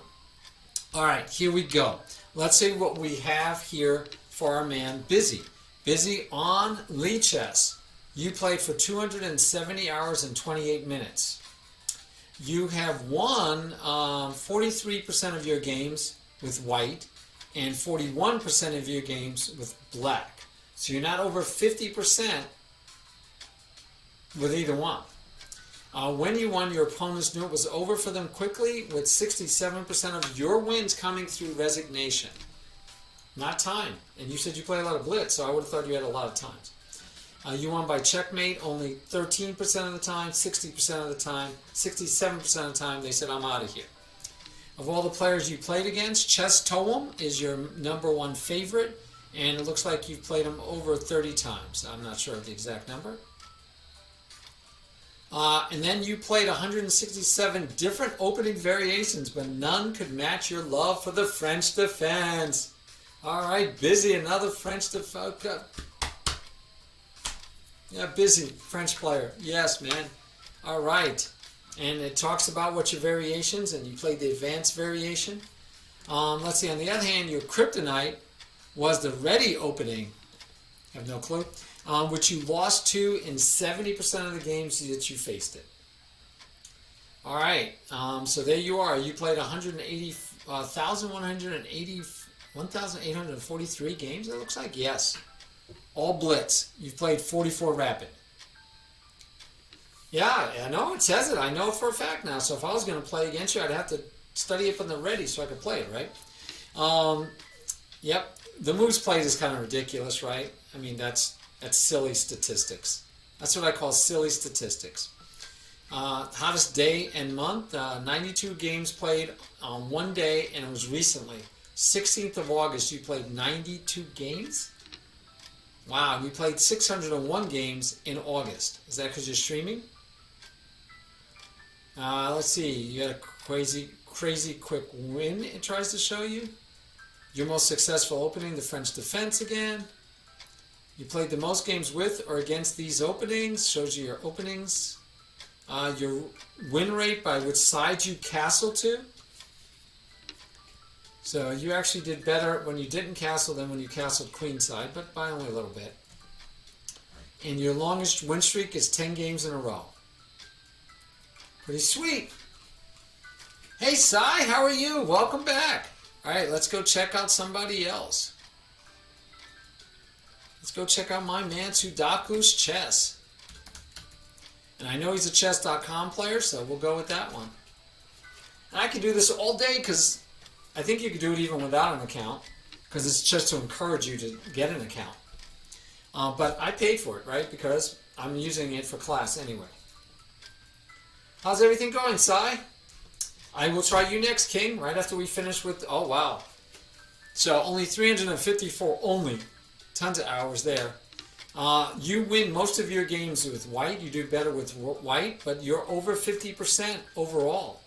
All right, here we go. Let's see what we have here for our man Busy. Busy on Lichess. You played for 270 hours and 28 minutes. You have won 43% of your games with white and 41% of your games with black. So you're not over 50% with either one. When you won, your opponents knew it was over for them quickly, with 67% of your wins coming through resignation. Not time. And you said you play a lot of blitz, so I would have thought you had a lot of times. You won by checkmate only 13% of the time, 60% of the time, 67% of the time they said, I'm out of here. Of all the players you played against, Chess Toem is your #1 favorite, and it looks like you've played him over 30 times. I'm not sure of the exact number. And then you played 167 different opening variations, but none could match your love for the French defense. All right, Busy, another French defense. Yeah, Busy, French player. Yes, man. All right. And it talks about what your variations, and you played the advanced variation. Let's see, on the other hand, your kryptonite was the ready opening. I have no clue. Which you lost to in 70% of the games that you faced it. All right. So there you are. You played 1,843 games, it looks like? Yes. All blitz. You've played 44 rapid. Yeah, I know it says it. I know it for a fact now. So if I was going to play against you, I'd have to study up on the ready so I could play it, right? Yep. The moves played is kind of ridiculous, right? I mean, that's silly statistics. That's what I call silly statistics. Hottest day and month, 92 games played on one day, and it was recently. 16th of August, you played 92 games? Wow, you played 601 games in August. Is that because you're streaming? Let's see, you had a crazy quick win, it tries to show you. Your most successful opening, the French defense again. You played the most games with or against these openings. Shows you your openings. Your win rate by which side you castle to. So you actually did better when you didn't castle than when you castled queenside, but by only a little bit. And your longest win streak is 10 games in a row. Pretty sweet. Hey, Sai, how are you? Welcome back. All right, let's go check out somebody else. Let's go check out my man Sudaku's Chess. And I know he's a chess.com player, so we'll go with that one. And I could do this all day because I think you could do it even without an account because it's just to encourage you to get an account. But I paid for it, right? Because I'm using it for class anyway. How's everything going, Sai? I will try you next, King, right after we finish with... Oh, wow. So only 354 only. Tons of hours there. You win most of your games with white. You do better with white, but you're over 50% overall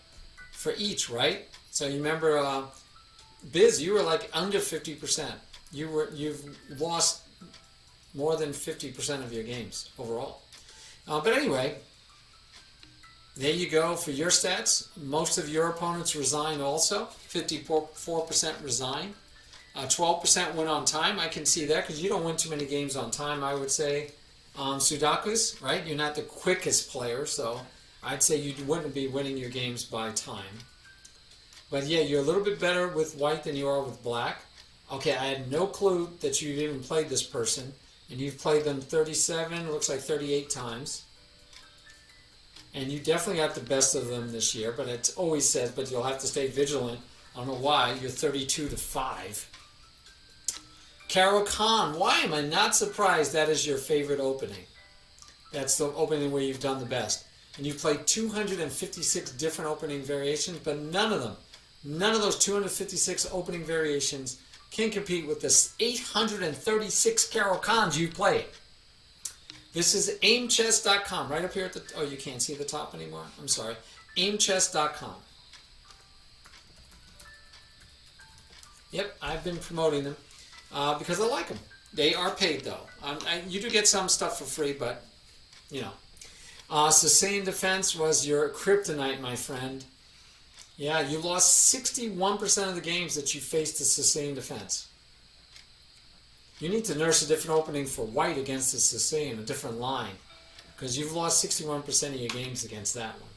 for each, right? So you remember, Biz, you were like under 50%. You've lost more than 50% of your games overall. But anyway, there you go for your stats. Most of your opponents resign also. 54% resign. 12% win on time. I can see that because you don't win too many games on time, I would say. Sudakus, right? You're not the quickest player, so I'd say you wouldn't be winning your games by time. But yeah, you're a little bit better with white than you are with black. Okay, I had no clue that you'd even played this person. And you've played them 37, looks like 38 times. And you definitely got the best of them this year, but it's always says, but you'll have to stay vigilant. I don't know why. You're 32-5. Carol Khan, why am I not surprised that is your favorite opening? That's the opening where you've done the best. And you've played 256 different opening variations, but none of those 256 opening variations can compete with the 836 Carol Khans you played. This is aimchess.com, right up here at the... Oh, you can't see the top anymore? I'm sorry. aimchess.com. Yep, I've been promoting them because I like them. They are paid, though. You do get some stuff for free, but, you know. Sustained defense was your kryptonite, my friend. Yeah, you lost 61% of the games that you faced to sustained defense. You need to nurse a different opening for white against the sustain, a different line, because you've lost 61% of your games against that one.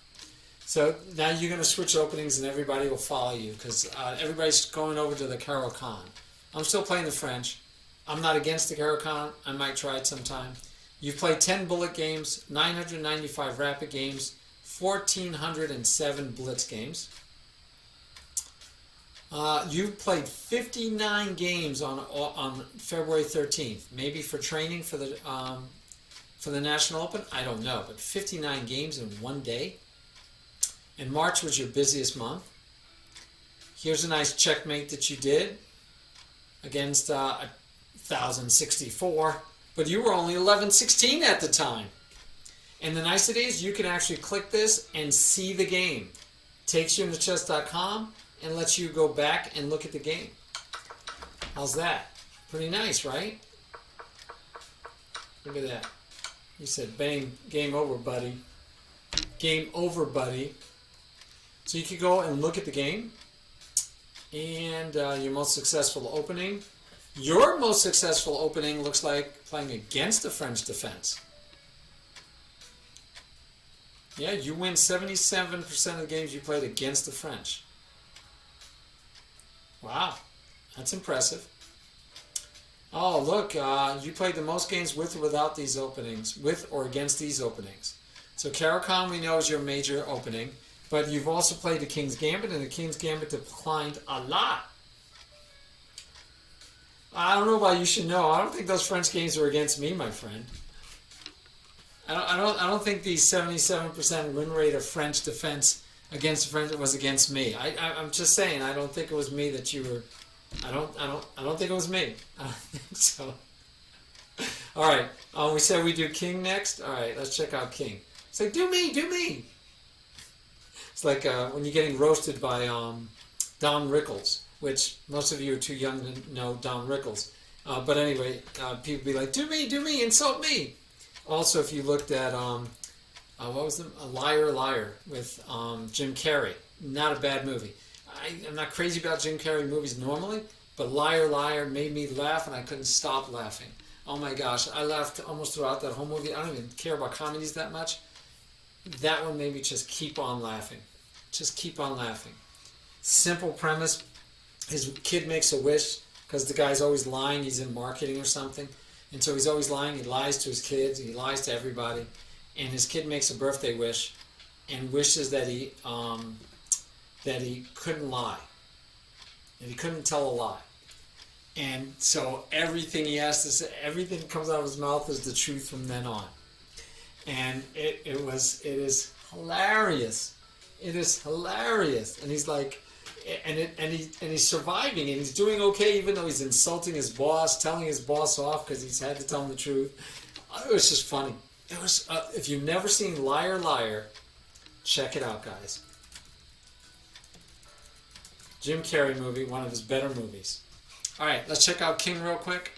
So now you're going to switch openings and everybody will follow you because everybody's going over to the Carol Khan. I'm still playing the French. I'm not against the Carol Khan. I might try it sometime. You've played 10 bullet games, 995 rapid games, 1,407 blitz games. You've played 59 games on February 13th. Maybe for training for the National Open. I don't know, but 59 games in one day. And March was your busiest month. Here's a nice checkmate that you did against 1,064, but you were only 1116 at the time. And the nicety is you can actually click this and see the game. Takes you into chess.com and lets you go back and look at the game. How's that? Pretty nice, right? Look at that. You said, bang, game over, buddy. Game over, buddy. So you could go and look at the game. And your most successful opening. Your most successful opening looks like playing against the French defense. Yeah, you win 77% of the games you played against the French. Wow, that's impressive. Oh, look, you played the most games with or without these openings, with or against these openings. So Carol Khan we know is your major opening, but you've also played the King's Gambit, and the King's Gambit declined a lot. I don't know why you should know. I don't think those French games were against me, my friend. I don't think the 77% win rate of French defense against the French was against me. I'm just saying. I don't think it was me that you were. I don't think it was me. I don't think so. All right. We said we do King next. All right. Let's check out King. It's like do me. It's like when you're getting roasted by Don Rickles, which most of you are too young to know Don Rickles. But anyway, people be like, do me, insult me. Also, if you looked at, what was the A Liar, Liar with Jim Carrey, not a bad movie. I'm not crazy about Jim Carrey movies normally, but Liar, Liar made me laugh and I couldn't stop laughing. Oh my gosh, I laughed almost throughout that whole movie. I don't even care about comedies that much. That one made me just keep on laughing. Just keep on laughing. Simple premise. His kid makes a wish because the guy's always lying. He's in marketing or something. And so he's always lying. He lies to his kids. He lies to everybody. And his kid makes a birthday wish and wishes that he couldn't lie. That he couldn't tell a lie. And so everything he has to say, everything that comes out of his mouth is the truth from then on. And it is hilarious. It is hilarious. And he's like, and he's surviving and he's doing okay even though he's insulting his boss, telling his boss off because he's had to tell him the truth. It was just funny. It was if you've never seen Liar Liar, check it out, guys. Jim Carrey movie, one of his better movies. All right, let's check out King real quick.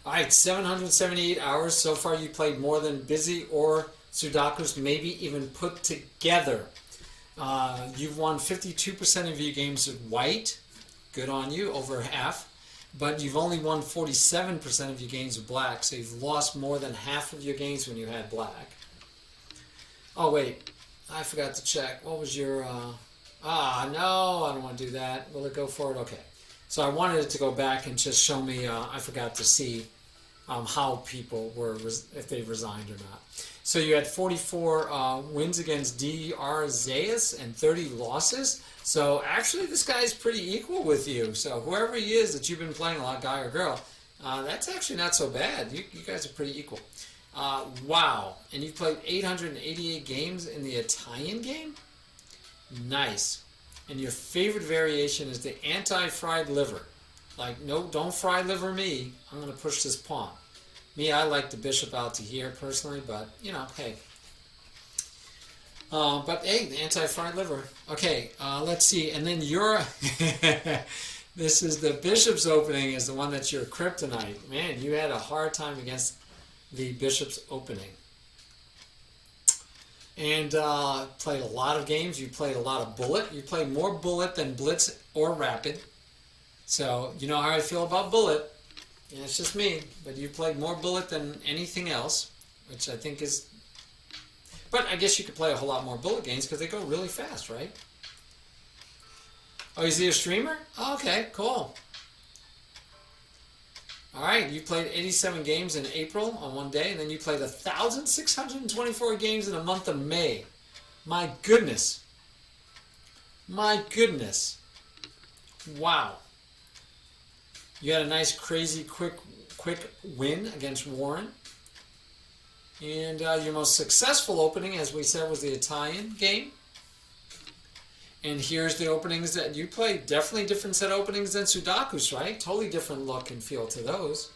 All right, 778 hours. So far you played more than Busy or Sudokus, maybe even put together. You've won 52% of your games with white. Good on you, over half. But you've only won 47% of your games with black, so you've lost more than half of your games when you had black. Oh, wait. I forgot to check. What was your... no, I don't want to do that. Will it go forward? Okay. So I wanted it to go back and just show me, I forgot to see how people were, if they resigned or not. So you had 44 wins against D.R. Zayas and 30 losses. So actually this guy's pretty equal with you. So whoever he is that you've been playing a lot, guy or girl, that's actually not so bad. You guys are pretty equal. Wow. And you've played 888 games in the Italian game? Nice. And your favorite variation is the anti-fried liver. Like, no, don't fry liver me. I'm going to push this pawn. Me, I like the bishop out to here personally, but, you know, hey. But, hey, the anti-fried liver. Okay, let's see. And then your... this is the bishop's opening is the one that's your kryptonite. Man, you had a hard time against the bishop's opening. And played a lot of games. You played a lot of bullet. You played more bullet than blitz or rapid. So, you know how I feel about bullet. Yeah, it's just me. But you played more bullet than anything else, which I think is... But I guess you could play a whole lot more bullet games because they go really fast, right? Oh, is he a streamer? Oh, okay, cool. All right, you played 87 games in April on one day, and then you played 1,624 games in the month of May. My goodness. My goodness. Wow. You had a nice, crazy, quick win against Warren. And your most successful opening, as we said, was the Italian game. And here's the openings that you played. Definitely different set of openings than Sudokus, right? Totally different look and feel to those.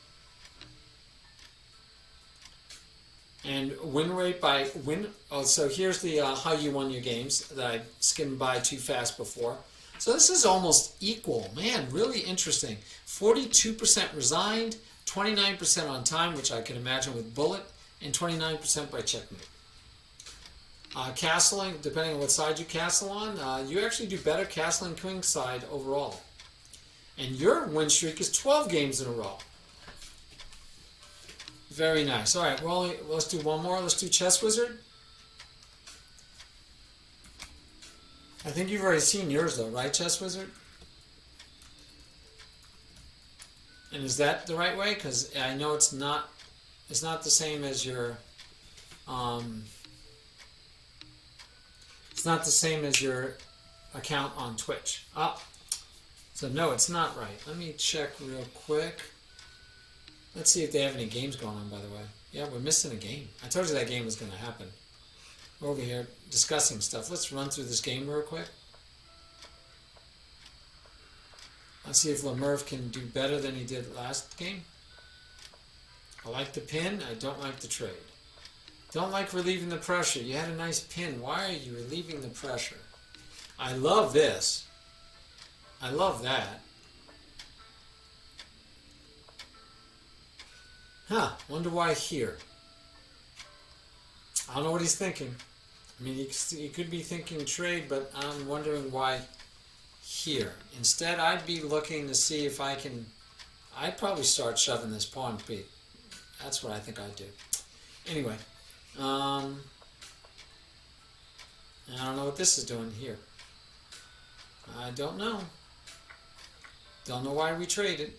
And win rate by win. Oh, so here's the how you won your games that I skimmed by too fast before. So this is almost equal. Man, really interesting. 42% resigned, 29% on time, which I can imagine with bullet, and 29% by checkmate. Castling, depending on what side you castle on, you actually do better castling queen side overall. And your win streak is 12 games in a row. Very nice. All right, well, let's do one more. Let's do Chess Wizard. I think you've already seen yours though, right, Chess Wizard? And is that the right way? Because I know it's not the same as your it's not the same as your account on Twitch. So no, it's not right. Let me check real quick. Let's see if they have any games going on, by the way. Yeah, we're missing a game. I told you that game was going to happen. We're over here discussing stuff. Let's run through this game real quick. Let's see if Lemurf can do better than he did last game. I like the pin. I don't like the trade. Don't like relieving the pressure. You had a nice pin. Why are you relieving the pressure? I love this. I love that. Wonder why here. I don't know what he's thinking. I mean, he could be thinking trade, but I'm wondering why here. Instead, I'd be looking to see if I can... I'd probably start shoving this pawn b. That's what I think I'd do. Anyway, I don't know what this is doing here. I don't know. Don't know why we traded.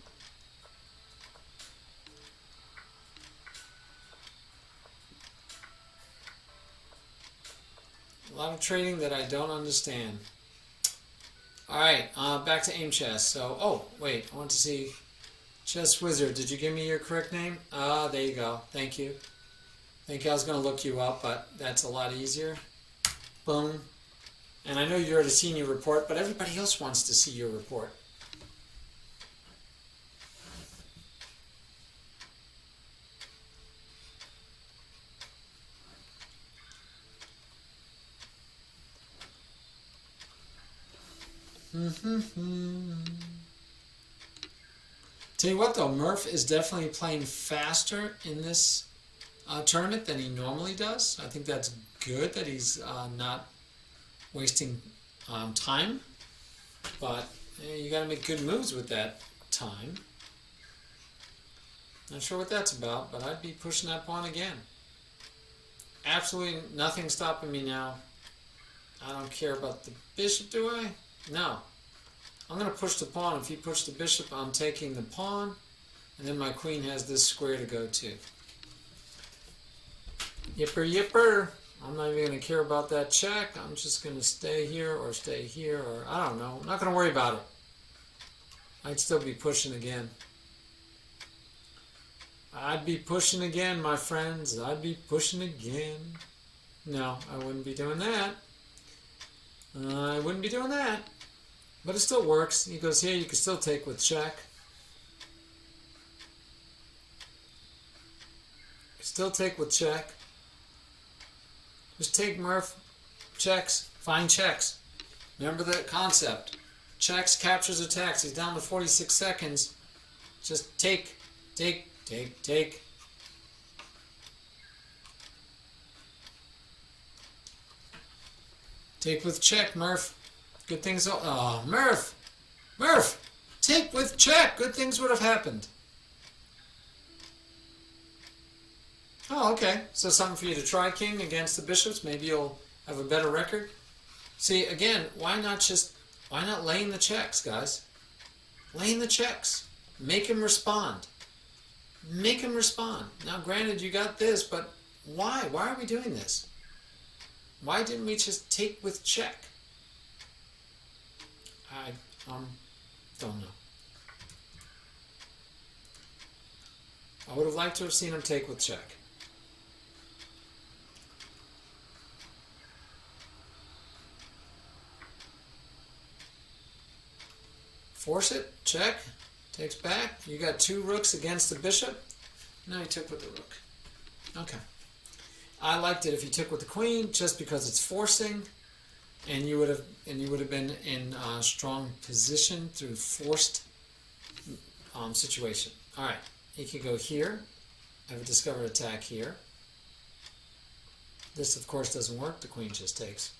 A lot of trading that I don't understand. Alright, back to aim chess. So, oh, wait, I want to see... Chess Wizard, did you give me your correct name? There you go. Thank you. Think I was going to look you up, but that's a lot easier. Boom. And I know you're at a senior report, but everybody else wants to see your report. Tell you what though, Murph is definitely playing faster in this tournament than he normally does. I think that's good that he's not wasting time, but you got to make good moves with that time. Not sure what that's about, but I'd be pushing that pawn again. Absolutely nothing stopping me now. I don't care about the bishop, do I? No. I'm going to push the pawn. If he pushed the bishop, I'm taking the pawn, and then my queen has this square to go to. Yipper, yipper. I'm not even going to care about that check. I'm just going to stay here, or I don't know. I'm not going to worry about it. I'd still be pushing again. I'd be pushing again, my friends. I'd be pushing again. No, I wouldn't be doing that. I wouldn't be doing that. But it still works. He goes here, you can still take with check. Still take with check. Just take Murph. Checks. Find checks. Remember the concept. Checks, captures, attacks. He's down to 46 seconds. Just take, take, take, take. Take with check, Murph. Good things... Oh, Murph! Murph! Take with check! Good things would have happened. Oh, okay. So something for you to try, King, against the bishops. Maybe you'll have a better record. See, again, why not laying the checks, guys? Laying the checks. Make him respond. Make him respond. Now, granted, you got this, but why? Why are we doing this? Why didn't we just take with check? I don't know. I would have liked to have seen him take with check. Force it, check, takes back. You got two rooks against the bishop. No, he took with the rook. Okay. I liked it if he took with the queen, just because it's forcing. And you would have been in a strong position through forced situation. All right, he could go here. I have a discovered attack here. This, of course, doesn't work. The queen just takes.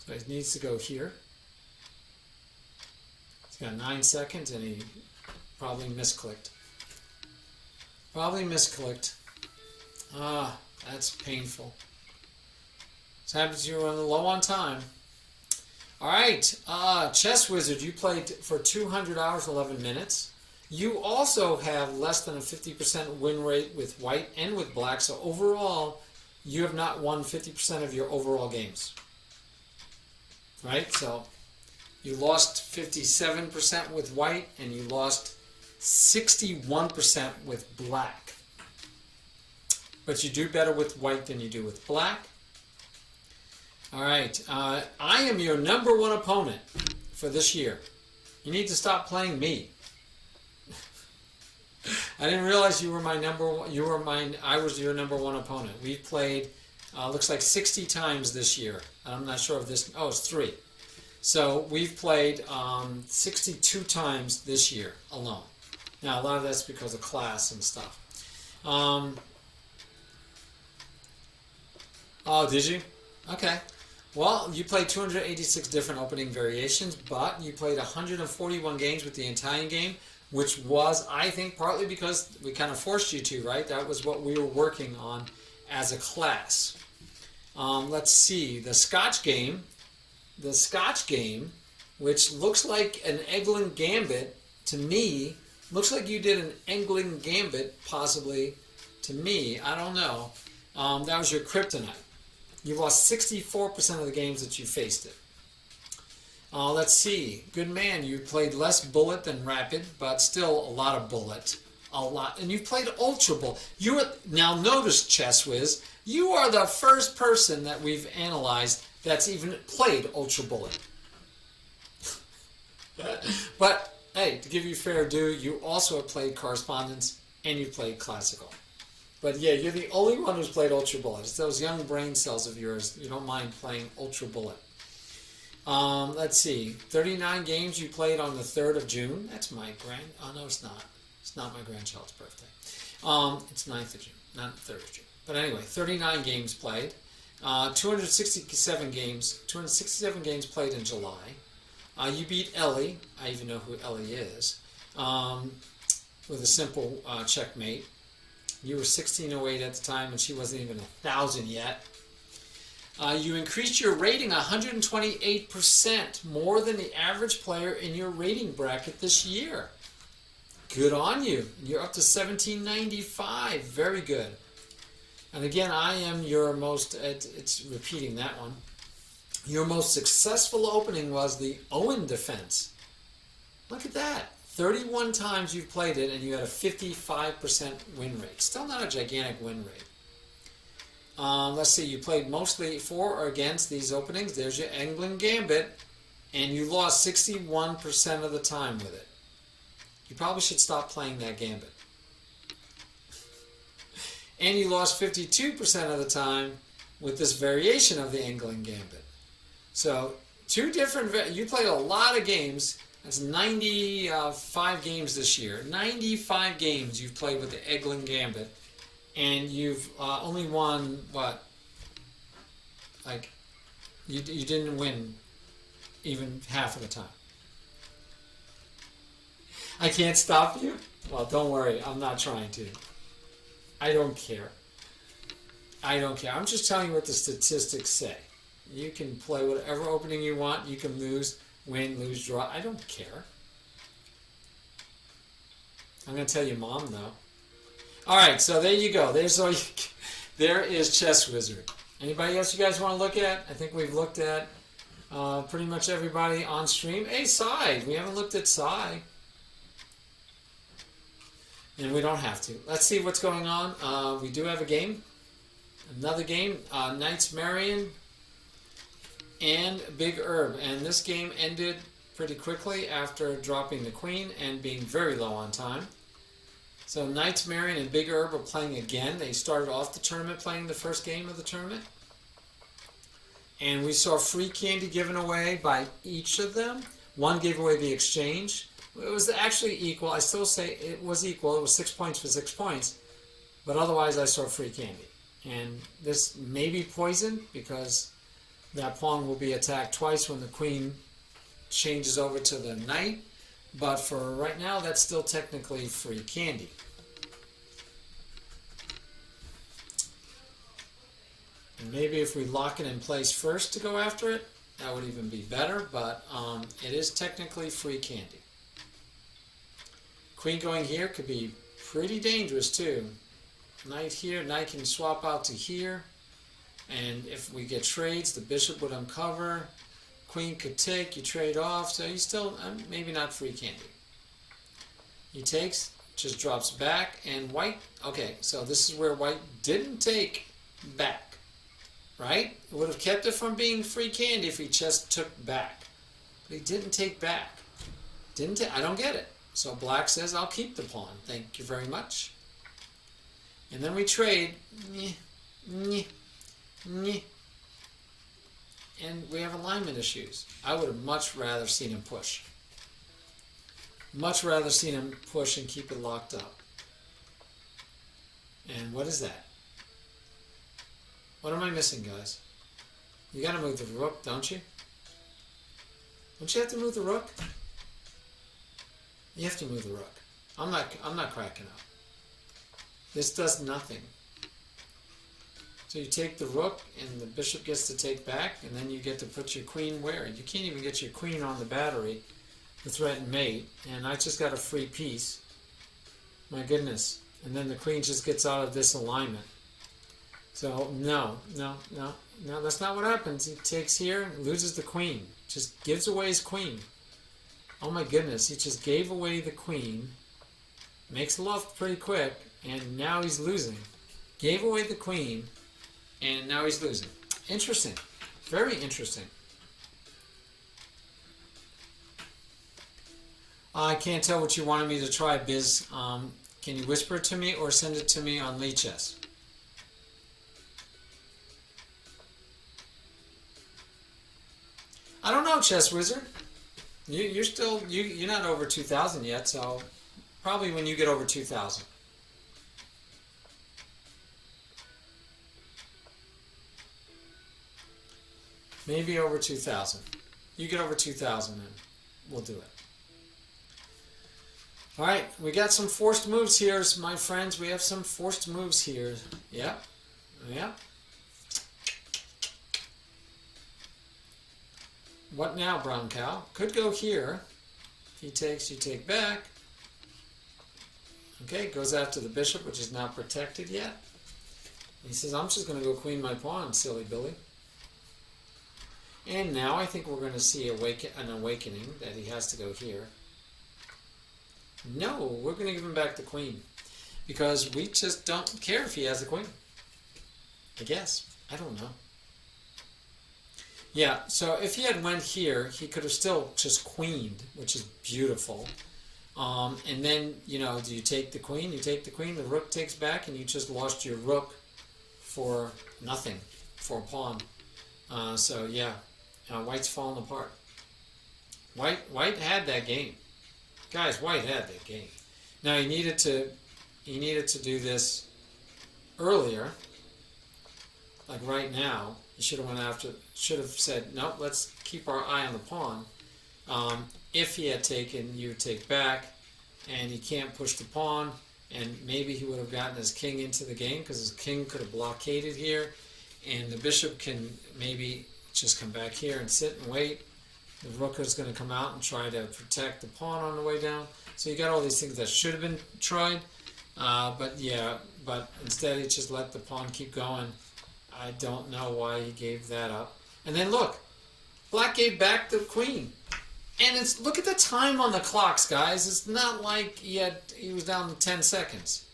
So he needs to go here. He's got 9 seconds, and he probably misclicked. Probably misclicked. Ah, that's painful. This happens you run low on time. All right, Chess Wizard, you played for 200 hours, 11 minutes. You also have less than a 50% win rate with white and with black, so overall, you have not won 50% of your overall games. Right? So you lost 57% with white, and you lost 61% with black. But you do better with white than you do with black. All right, I am your number one opponent for this year. You need to stop playing me. I didn't realize you were my number one. I was your number one opponent. We've played, looks like 60 times this year. I'm not sure if this. Oh, it's 3. So we've played 62 times this year alone. Now a lot of that's because of class and stuff. Um, oh, did you? Okay. Well, you played 286 different opening variations, but you played 141 games with the Italian game, which was, I think, partly because we kind of forced you to, right? That was what we were working on as a class. Let's see. The Scotch game, which looks like an Eglin Gambit to me, looks like you did an Eglin Gambit, possibly, to me. I don't know. That was your kryptonite. You lost 64% of the games that you faced it. Let's see. Good man. You played less bullet than rapid, but still a lot of bullet. A lot. And you've played ultra bullet. Now notice, Chess Whiz, you are the first person that we've analyzed that's even played ultra bullet. But, hey, to give you fair due, you also have played correspondence and you played classical. But yeah, you're the only one who's played Ultra Bullet. It's those young brain cells of yours. You don't mind playing Ultra Bullet. Let's see. 39 games you played on the 3rd of June. That's my Oh, no, it's not. It's not my grandchild's birthday. It's 9th of June, not 3rd of June. But anyway, 39 games played. 267 games played in July. You beat Ellie. I even know who Ellie is. With a simple checkmate. You were 1608 at the time, and she wasn't even 1,000 yet. You increased your rating 128%, more than the average player in your rating bracket this year. Good on you. You're up to 1795. Very good. And again, I am your most, it's repeating that one. Your most successful opening was the Owen defense. Look at that. 31 times you've played it, and you had a 55% win rate. Still not a gigantic win rate. Let's see, you played mostly for or against these openings. There's your Eglin Gambit, and you lost 61% of the time with it. You probably should stop playing that Gambit. And you lost 52% of the time with this variation of the Eglin Gambit. So, you played a lot of games. That's 95 games this year. 95 games you've played with the Eglin Gambit. And you've only won, what? Like, you didn't win even half of the time. I can't stop you? Well, don't worry. I'm not trying to. I don't care. I'm just telling you what the statistics say. You can play whatever opening you want. You can lose. Win, lose, draw. I don't care. I'm going to tell you, Mom, though. All right, so there you go. There is Chess Wizard. Anybody else you guys want to look at? I think we've looked at pretty much everybody on stream. Hey, Sai. We haven't looked at Sai. And we don't have to. Let's see what's going on. We do have a game. Another game. Knights Marion and Big Herb, and this game ended pretty quickly after dropping the queen and being very low on time. So Knights Marion and Big Herb are playing again. They started off the tournament playing the first game of the tournament, and we saw free candy given away by each of them. One gave away the exchange. It was actually equal. I still say it was equal. It was 6 points for 6 points, but otherwise I saw free candy. And this may be poisoned because that pawn will be attacked twice when the queen changes over to the knight. But for right now, that's still technically free candy. And maybe if we lock it in place first to go after it, that would even be better. But it is technically free candy. Queen going here could be pretty dangerous too. Knight here, knight can swap out to here. And if we get trades, the bishop would uncover. Queen could take, you trade off. So you still, maybe not free candy. He takes, just drops back. And white, okay, so this is where white didn't take back. Right? It would have kept it from being free candy if he just took back. But he didn't take back. I don't get it. So black says, I'll keep the pawn. Thank you very much. And then we trade. And we have alignment issues. I would have much rather seen him push. Much rather seen him push and keep it locked up. And what is that? What am I missing, guys? You gotta move the rook, don't you? Don't you have to move the rook? You have to move the rook. I'm not cracking up. This does nothing. So you take the rook, and the bishop gets to take back, and then you get to put your queen where? You can't even get your queen on the battery to threaten mate, and I just got a free piece. My goodness. And then the queen just gets out of this alignment. So, no, that's not what happens. He takes here, loses the queen. Just gives away his queen. Oh my goodness, he just gave away the queen. Makes love pretty quick, and now he's losing. Gave away the queen, and now he's losing. Interesting. Very interesting. I can't tell what you wanted me to try, Biz. Can you whisper it to me or send it to me on Lichess? I don't know, Chess Wizard. You're not over 2,000 yet, so probably when you get over 2,000. Maybe over 2,000. You get over 2,000 and we'll do it. All right, we got some forced moves here, my friends. We have some forced moves here. Yep. What now, brown cow? Could go here. If he takes, you take back. Okay, goes after the bishop, which is not protected yet. He says, I'm just going to go queen my pawn, silly Billy. And now I think we're going to see an awakening that he has to go here. No, we're going to give him back the queen. Because we just don't care if he has a queen. I guess. I don't know. Yeah, so if he had went here, he could have still just queened, which is beautiful. And then, do you take the queen? You take the queen, the rook takes back, and you just lost your rook for nothing, for a pawn. So, yeah, White's falling apart. White had that game. Guys, White had that game. Now, he needed to do this earlier, like right now. He should have said, no, let's keep our eye on the pawn. If he had taken, you take back, and he can't push the pawn, and maybe he would have gotten his king into the game, because his king could have blockaded here, and the bishop can maybe just come back here and sit and wait. The rook is going to come out and try to protect the pawn on the way down. So you got all these things that should have been tried, but instead he just let the pawn keep going. I don't know why he gave that up. And then look, Black gave back the queen. And look at the time on the clocks, guys. It's not like he was down to 10 seconds.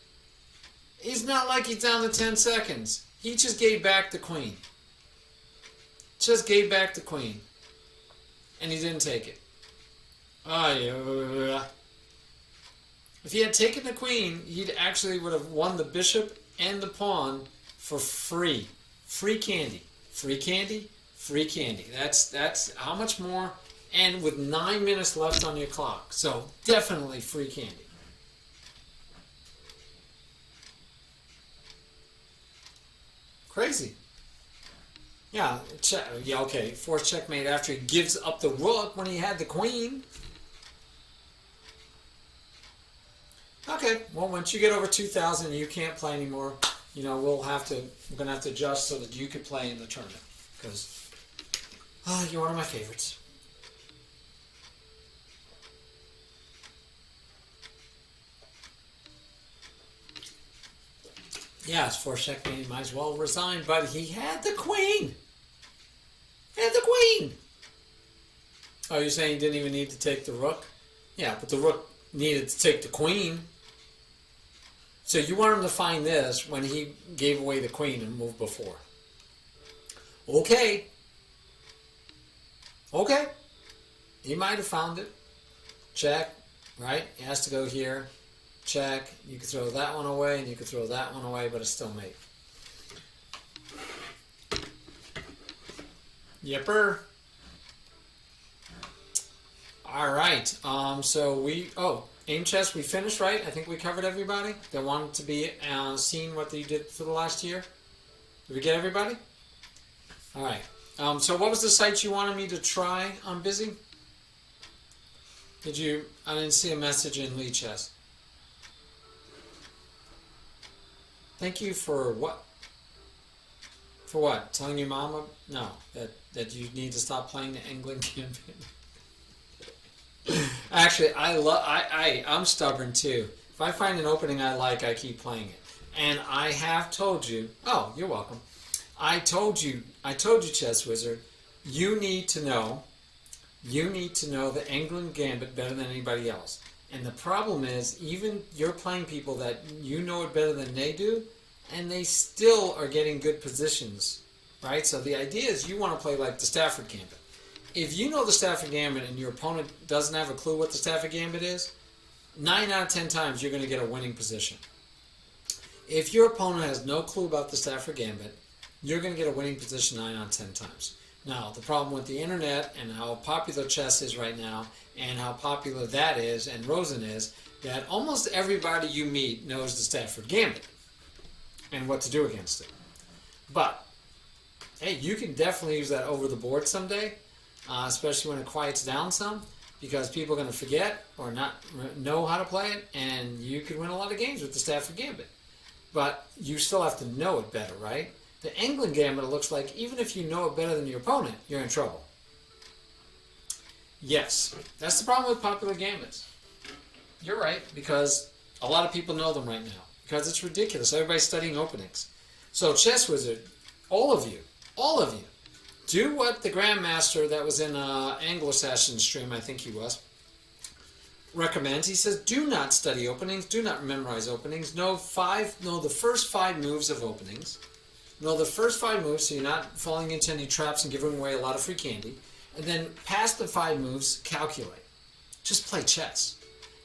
It's not like he's down to 10 seconds. He just gave back the queen. Just gave back the queen. And he didn't take it. If he had taken the queen, he actually would have won the bishop and the pawn for free. Free candy. Free candy. Free candy. That's how much more? And with 9 minutes left on your clock. So definitely free candy. Crazy. Yeah, okay. Forced checkmate after he gives up the rook when he had the queen. Okay, well, once you get over 2,000 and you can't play anymore, we're going to have to adjust so that you can play in the tournament. Because you're one of my favorites. Yeah, it's forced checkmate. He might as well resign, but he had the queen. Oh, you're saying he didn't even need to take the rook? Yeah, but the rook needed to take the queen. So you want him to find this when he gave away the queen and moved before. Okay. He might have found it. Check, right? He has to go here. Check. You could throw that one away and you could throw that one away, but it's still mate. Yepper. All right. So Aim chess, we finished, right? I think we covered everybody that wanted to be seen what you did for the last year. Did we get everybody? All right. So what was the site you wanted me to try on Busy? Did you? I didn't see a message in Lee Chess. Thank you for what? For what? Telling your mama? No, that you need to stop playing the England Gambit. Actually, I'm stubborn too. If I find an opening I like, I keep playing it. And I have told you. Oh, you're welcome. I told you, Chess Wizard. You need to know the England Gambit better than anybody else. And the problem is, even you're playing people that you know it better than they do, and they still are getting good positions, right? So the idea is you want to play like the Stafford Gambit. If you know the Stafford Gambit and your opponent doesn't have a clue what the Stafford Gambit is, 9 out of 10 times you're going to get a winning position. If your opponent has no clue about the Stafford Gambit, you're going to get a winning position 9 out of 10 times. Now, the problem with the internet and how popular chess is right now and how popular that is and Rosen is, that almost everybody you meet knows the Stafford Gambit and what to do against it. But, hey, you can definitely use that over the board someday, especially when it quiets down some, because people are going to forget or not know how to play it, and you can win a lot of games with the Stafford Gambit. But you still have to know it better, right? The England Gambit, it looks like, even if you know it better than your opponent, you're in trouble. Yes, that's the problem with popular gambits. You're right, because a lot of people know them right now. Because it's ridiculous. Everybody's studying openings. So, Chess Wizard, all of you, do what the Grandmaster that was in Anglo-Saxon stream, I think he was, recommends. He says, do not study openings, do not memorize openings. Know the first 5 moves of openings. Know the first 5 moves so you're not falling into any traps and giving away a lot of free candy. And then past the 5 moves, calculate. Just play chess.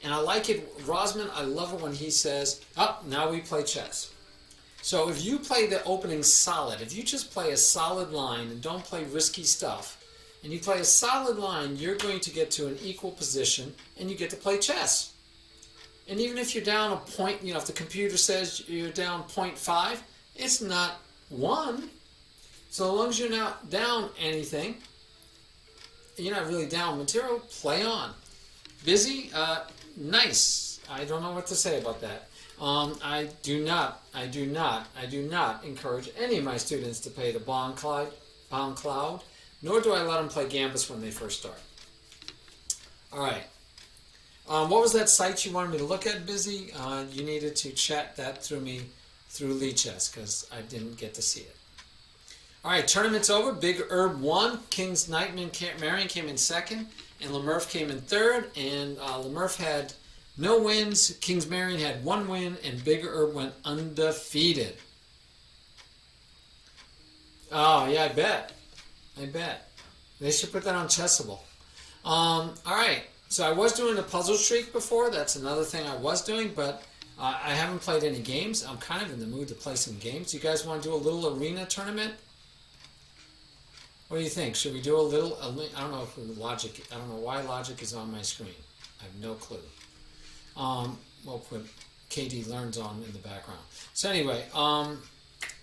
And I like it, Rosman, I love it when he says, now we play chess. So if you play the opening solid, if you just play a solid line and don't play risky stuff, and you play a solid line, you're going to get to an equal position and you get to play chess. And even if you're down a point, if the computer says you're down 0.5, it's not 1. So long as you're not down anything, you're not really down material, play on. Busy, nice. I don't know what to say about that. I do not encourage any of my students to play the Bond Cloud, nor do I let them play Gambits when they first start. All right. What was that site you wanted me to look at, Busy? You needed to chat that through Lee Chess, because I didn't get to see it. All right, tournament's over. Big Herb won. King's Nightman Marion came in second, and Lemurf came in third. And Lemurf had no wins. King's Marion had 1 win, and Big Herb went undefeated. Oh, yeah, I bet. They should put that on Chessable. All right, so I was doing a puzzle streak before. That's another thing I was doing, but I haven't played any games. I'm kind of in the mood to play some games. You guys want to do a little arena tournament? What do you think? Should we do a little? I don't know if Logic. I don't know why Logic is on my screen. I have no clue. We'll put KD Learns on in the background. So anyway,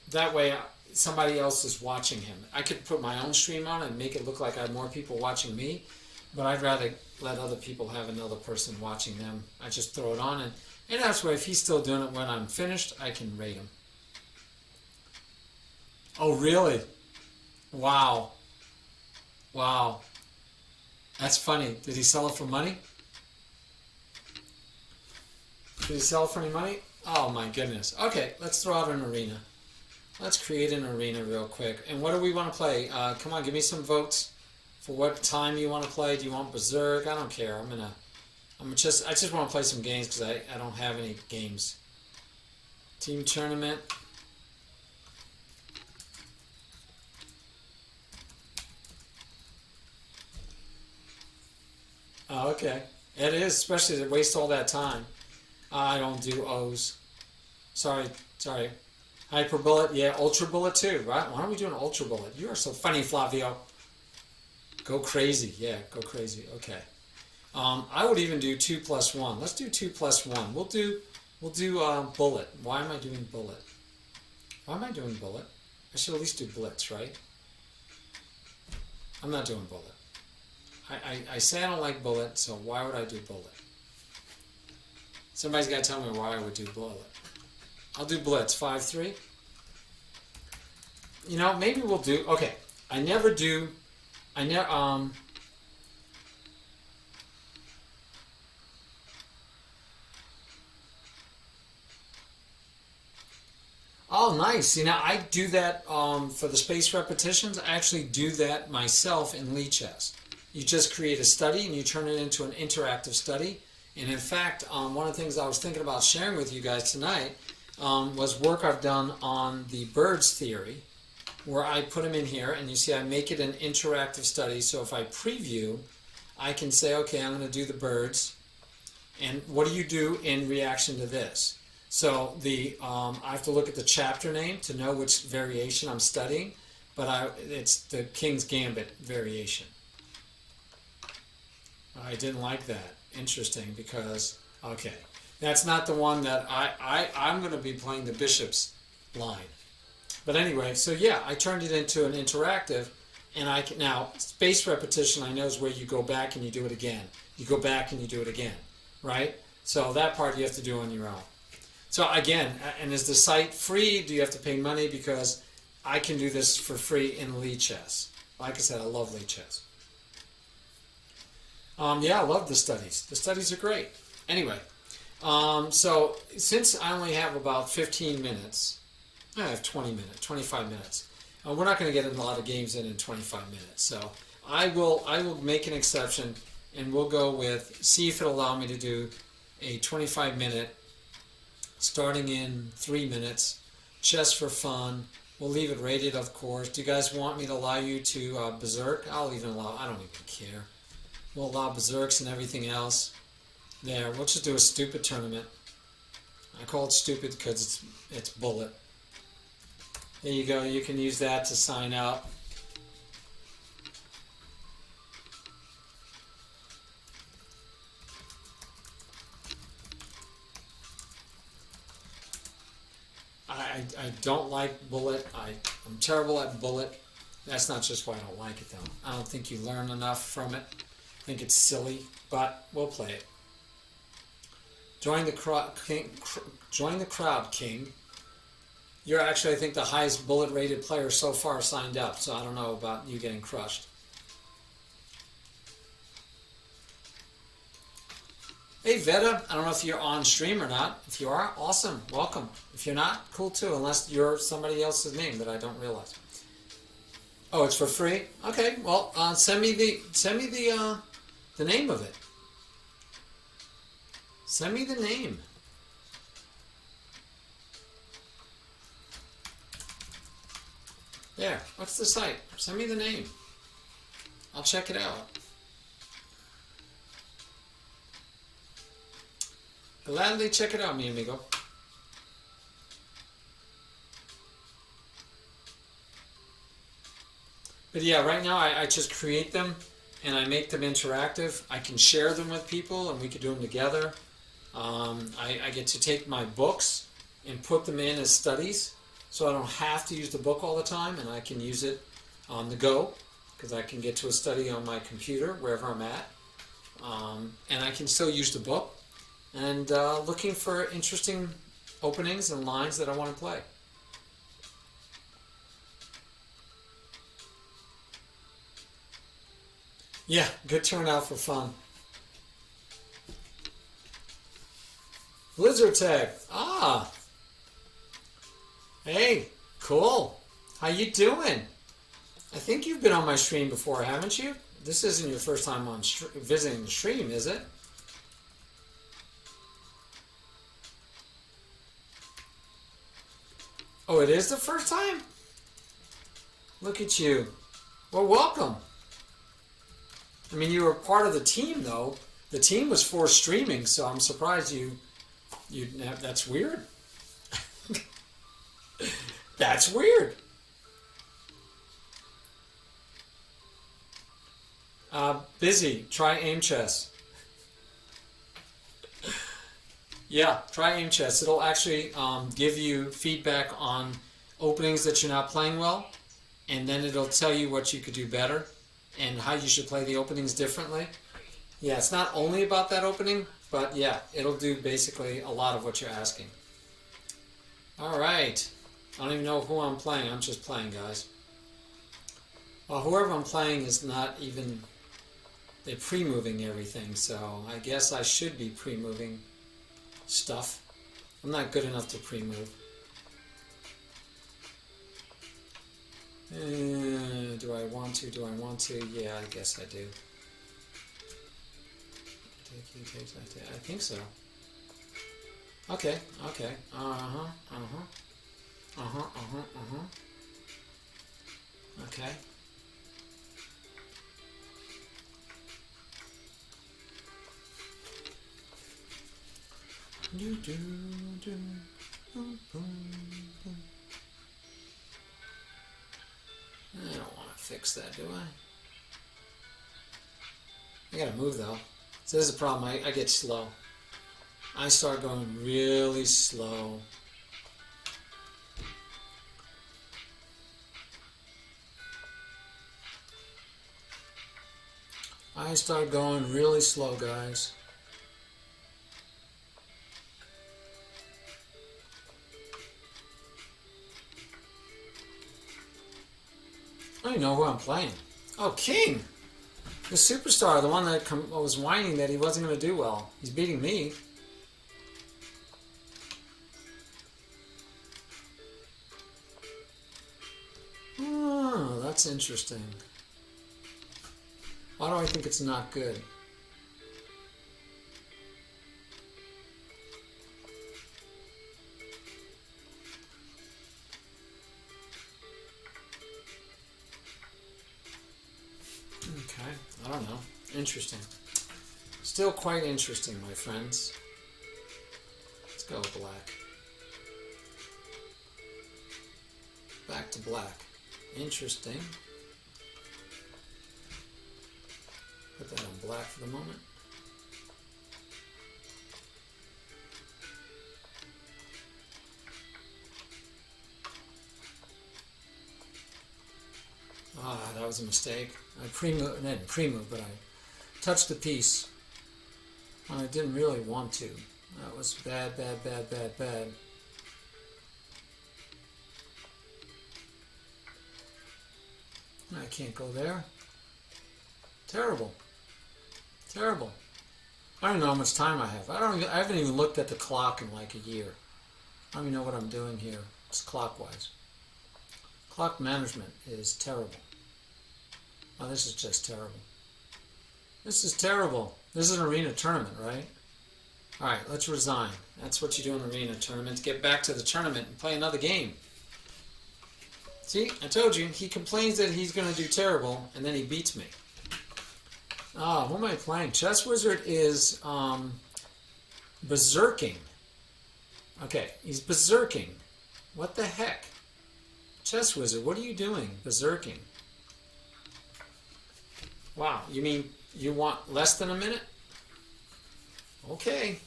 that way somebody else is watching him. I could put my own stream on and make it look like I have more people watching me, but I'd rather let other people have another person watching them. I just throw it on, and that's why if he's still doing it when I'm finished, I can rate him. Oh, really? Wow. That's funny. Did he sell it for money? Did he sell it for any money? Oh my goodness. Okay, let's throw out an arena. Let's create an arena real quick. And what do we want to play? Come on, give me some votes for what time you want to play. Do you want Berserk? I don't care. I just want to play some games because I don't have any games. Team tournament. Oh, okay. It is, especially to waste all that time. I don't do O's. Sorry. Hyper Bullet, yeah, Ultra Bullet too, right? Why aren't we doing Ultra Bullet? You are so funny, Flavio. Go crazy, yeah, go crazy, okay. I would even do 2 plus 1. Let's do 2 plus 1. We'll do bullet. Why am I doing bullet? Why am I doing bullet? I should at least do blitz, right? I'm not doing bullet. I say I don't like bullet, so why would I do bullet? Somebody's got to tell me why I would do bullet. I'll do blitz. 5-3. You know, maybe we'll do... Okay, I never do... Oh, nice. You know, I do that for the space repetitions. I actually do that myself in Lichess. You just create a study and you turn it into an interactive study. And in fact, one of the things I was thinking about sharing with you guys tonight was work I've done on the birds theory, where I put them in here, and you see I make it an interactive study. So if I preview, I can say, okay, I'm going to do the birds, and what do you do in reaction to this? So I have to look at the chapter name to know which variation I'm studying, but it's the King's Gambit variation. I didn't like that. Interesting, because, okay, that's not the one that I'm going to be playing the bishop's line. But anyway, so yeah, I turned it into an interactive, and I can now, space repetition I know is where you go back and you do it again. You go back and you do it again, right? So that part you have to do on your own. So again, and is the site free? Do you have to pay money? Because I can do this for free in Lichess. Like I said, I love Lichess. Yeah, I love the studies. The studies are great. Anyway, so since I only have about 15 minutes, I have 20 minutes, 25 minutes. We're not going to get a lot of games in 25 minutes. So I will make an exception, and we'll go with, see if it'll allow me to do a 25-minute, starting in 3 minutes, chess for fun. We'll leave it rated, of course. Do you guys want me to allow you to berserk? I'll even allow, I don't even care. We'll allow berserks and everything else. There, we'll just do a stupid tournament. I call it stupid because it's bullet. There you go. You can use that to sign up. I don't like bullet. I'm terrible at bullet. That's not just why I don't like it, though. I don't think you learn enough from it. I think it's silly, but we'll play it. Join the crowd, King. You're actually, I think, the highest bullet-rated player so far signed up, so I don't know about you getting crushed. Hey, Veta, I don't know if you're on stream or not. If you are, awesome, welcome. If you're not, cool too, unless you're somebody else's name that I don't realize. Oh, it's for free? Okay, well, send me the name of it. Send me the name. There, what's the site? Send me the name. I'll check it out. Gladly check it out, mi amigo. But yeah, right now I just create them and I make them interactive. I can share them with people and we can do them together. I get to take my books and put them in as studies, so I don't have to use the book all the time, and I can use it on the go because I can get to a study on my computer wherever I'm at, and I can still use the book and looking for interesting openings and lines that I want to play. Yeah, good turnout for fun. Blizzard Tag. Ah. Hey, cool. How you doing? I think you've been on my stream before, haven't you? This isn't your first time on visiting the stream, is it? Oh, it is the first time? Look at you. Well, welcome. I mean, you were part of the team, though. The team was for streaming, so I'm surprised you that's weird. That's weird. Busy. Try aim chess. Yeah, try Aim Chess. It'll actually give you feedback on openings that you're not playing well, and then it'll tell you what you could do better and how you should play the openings differently. Yeah, it's not only about that opening, but yeah, it'll do basically a lot of what you're asking. All right. I don't even know who I'm playing. I'm just playing, guys. Well, whoever I'm playing is not even... They're pre-moving everything, so I guess I should be pre-moving stuff. I'm not good enough to pre-move. Do I want to? Do I want to? Yeah, I guess I do. I think so. Okay, okay. Okay. Do, do, do, boom, boom, boom. I don't want to fix that, do I? I gotta move though. So this is a problem. I get slow. I start going really slow. I start going really slow, guys. I don't even know who I'm playing. Oh, King! The superstar, the one that was whining that he wasn't going to do well. He's beating me. Oh, that's interesting. Why do I think it's not good? Okay, I don't know. Interesting. Still quite interesting, my friends. Let's go black. Back to black. Interesting. Put that on black for the moment. Ah, that was a mistake. I didn't pre-move, but I touched the piece when I didn't really want to. That was bad, bad, bad, bad, bad. I can't go there. Terrible. Terrible. I don't even know how much time I have. I haven't even looked at the clock in like a year. I don't even know what I'm doing here. It's clockwise. Clock management is terrible. Oh, this is just terrible. This is terrible. This is an arena tournament, right? Alright, let's resign. That's what you do in an arena tournament, to get back to the tournament and play another game. See, I told you, he complains that he's going to do terrible, and then he beats me. Ah, what am I playing? Chess Wizard is berserking. Okay, he's berserking. What the heck? Chess Wizard, what are you doing? Berserking. Wow, you mean you want less than a minute? Okay.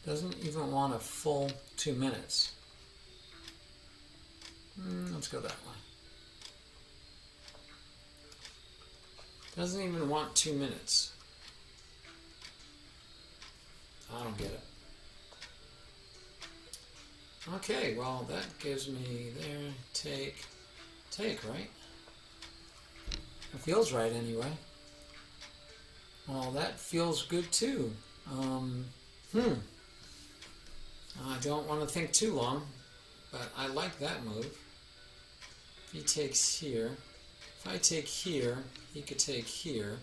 Doesn't even want a full 2 minutes. Let's go that way. Doesn't even want 2 minutes. I don't get it. Okay, well, that gives me there, take, right? It feels right anyway. Well, that feels good too. I don't want to think too long, but I like that move. If he takes here, if I take here, he could take here.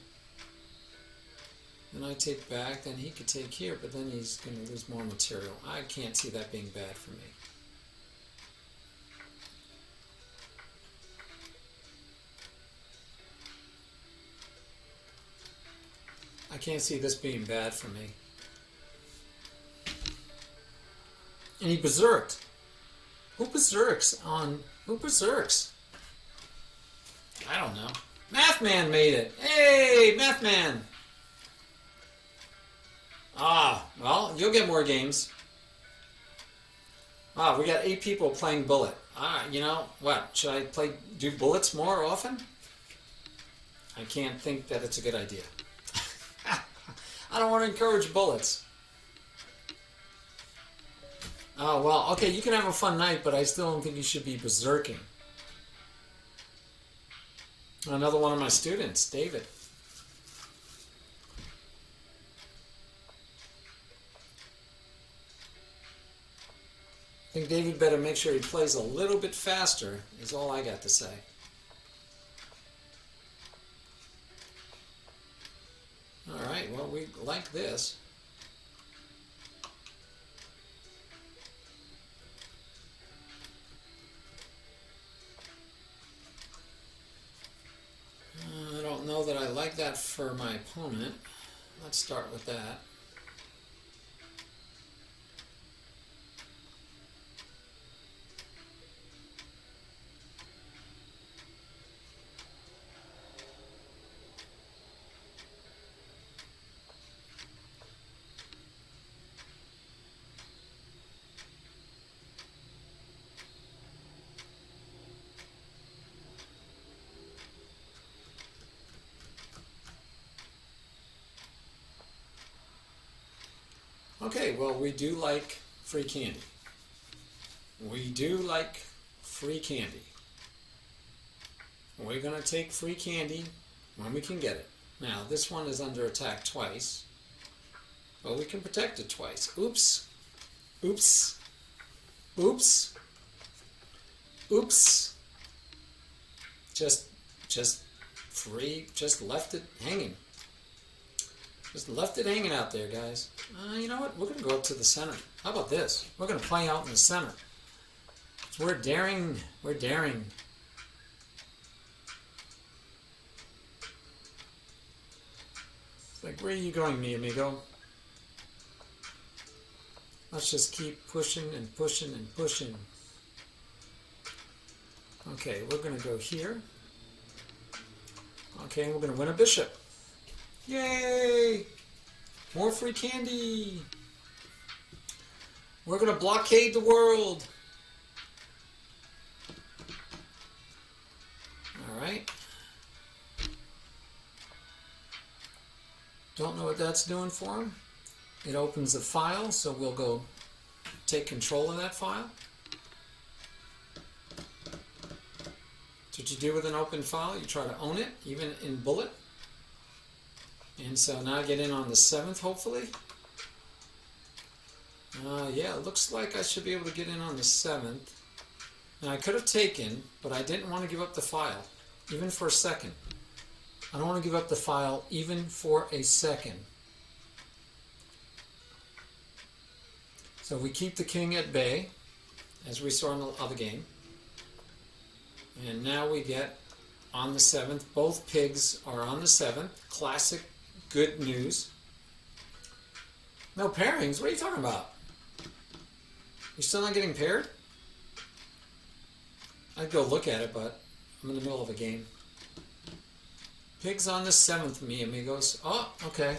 Then I take back, then he could take here, but then he's going to lose more material. I can't see that being bad for me. I can't see this being bad for me. And he berserked. Who berserks on... Who berserks? I don't know. Mathman made it. Hey, Mathman. Ah, well, you'll get more games. Ah, we got 8 people playing Bullet. Ah, you know what? Should I do bullets more often? I can't think that it's a good idea. I don't want to encourage bullets. Oh, well, okay, you can have a fun night, but I still don't think you should be berserking. Another one of my students, David. I think David better make sure he plays a little bit faster, is all I got to say. Alright, well, we like this. I don't know that I like that for my opponent. Let's start with that. Okay, well, we do like free candy. We do like free candy. We're going to take free candy when we can get it. Now, this one is under attack twice, but we can protect it twice. Oops. Oops. Oops. Oops. Just left it hanging. Just left it hanging out there, guys. You know what? We're going to go up to the center. How about this? We're going to play out in the center. We're daring. We're daring. It's like, where are you going, mi amigo? Let's just keep pushing and pushing and pushing. Okay, we're going to go here. Okay, and we're going to win a bishop. Yay! More free candy! We're going to blockade the world! Alright. Don't know what that's doing for him. It opens a file, so we'll go take control of that file. That's what you do with an open file. You try to own it, even in Bullet. And so now I get in on the 7th, hopefully. Yeah, it looks like I should be able to get in on the 7th. Now I could have taken, but I didn't want to give up the file, even for a second. I don't want to give up the file, even for a second. So we keep the king at bay, as we saw in the other game. And now we get on the 7th. Both pigs are on the 7th. Classic. Good news. No pairings? What are you talking about? You're still not getting paired? I'd go look at it, but I'm in the middle of a game. Pigs on the 7th, mi amigos. Oh, okay.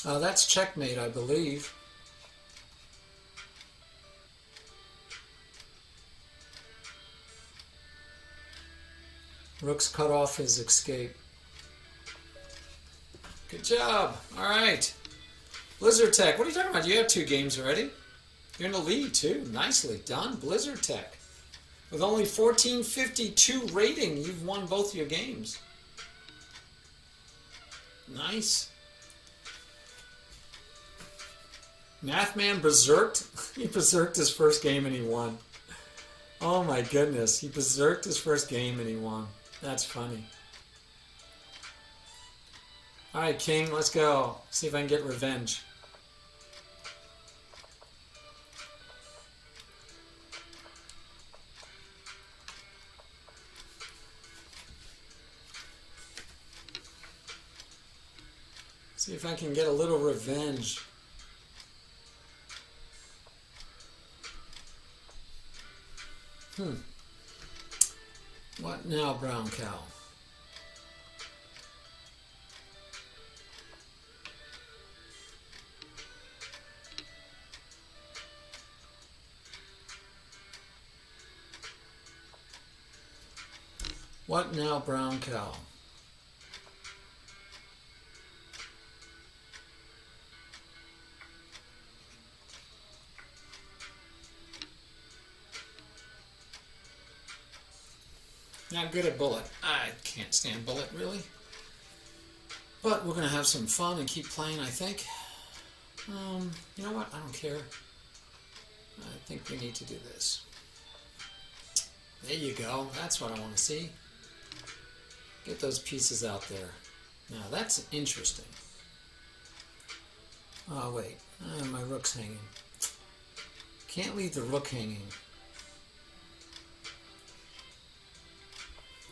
That's checkmate, I believe. Rook's cut off his escape. Good job. All right. Blizzard Tech. What are you talking about? You have 2 games already. You're in the lead, too. Nicely done. Blizzard Tech. With only 1452 rating, you've won both your games. Nice. Mathman berserked. He berserked his first game and he won. Oh my goodness. He berserked his first game and he won. That's funny. Alright, King, let's go. See if I can get revenge. See if I can get a little revenge. What now, brown cow? What now, brown cow? Not good at bullet. I can't stand bullet, really. But we're going to have some fun and keep playing, I think. You know what? I don't care. I think we need to do this. There you go. That's what I want to see. Get those pieces out there. Now, that's interesting. Oh, wait. My rook's hanging. Can't leave the rook hanging.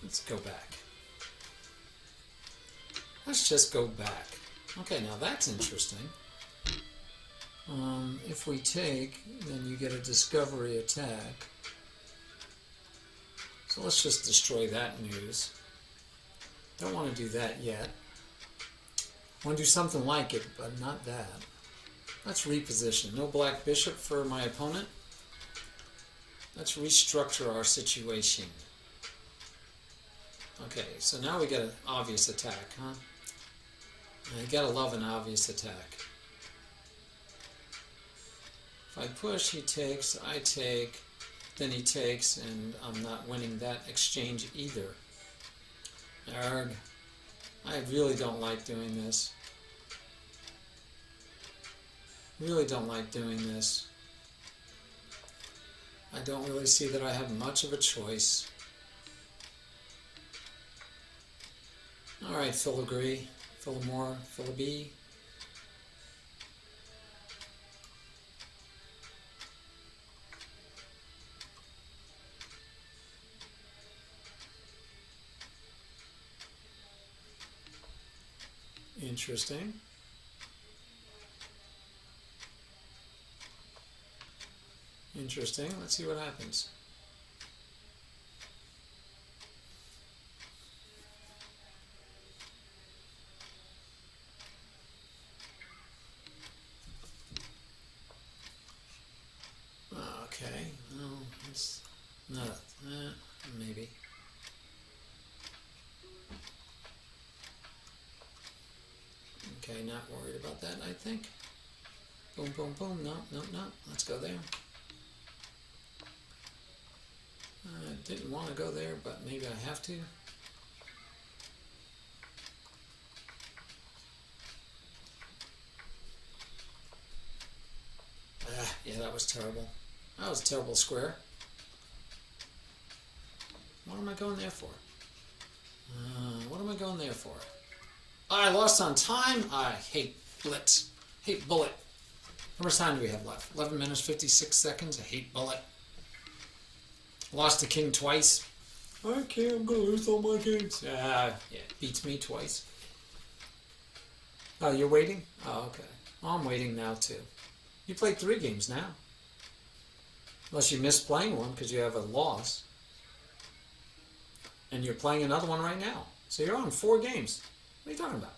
Let's go back. Let's just go back. Okay, now that's interesting. If we take, then you get a discovery attack. So let's just destroy that news. Don't want to do that yet. I want to do something like it, but not that. Let's reposition. No black bishop for my opponent. Let's restructure our situation. Okay, so now we get an obvious attack, huh? You gotta love an obvious attack. If I push, he takes, I take, then he takes, and I'm not winning that exchange either. Arg. I really don't like doing this. Really don't like doing this. I don't really see that I have much of a choice. Alright, filigree, Philomore, Philibee. Interesting. Interesting. Let's see what happens. Okay. No, it's not. Maybe. Okay, not worried about that, I think. Boom, boom, boom. No, no, no. Let's go there. I didn't want to go there, but maybe I have to. Yeah, that was terrible. That was a terrible square. What am I going there for? What am I going there for? I lost on time. I hate blitz. Hate bullet. How much time do we have left? 11 minutes, 56 seconds. I hate bullet. Lost to king twice. Okay, I'm going to lose all my games. Yeah, beats me twice. Oh, you're waiting? Oh, okay. Well, I'm waiting now, too. You played 3 games now. Unless you missed playing one because you have a loss. And you're playing another one right now. So you're on 4 games. What are you talking about?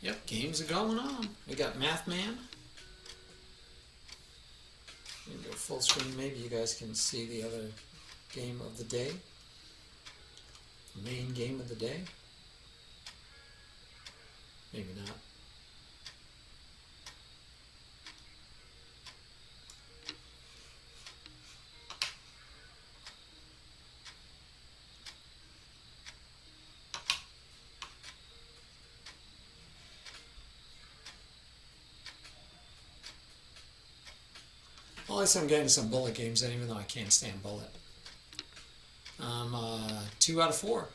Yep, games are going on. We got Math Man. You can go full screen. Maybe you guys can see the other game of the day. Main game of the day. Maybe not. Well, at least I'm getting some bullet games in, even though I can't stand bullet. 2 out of 4.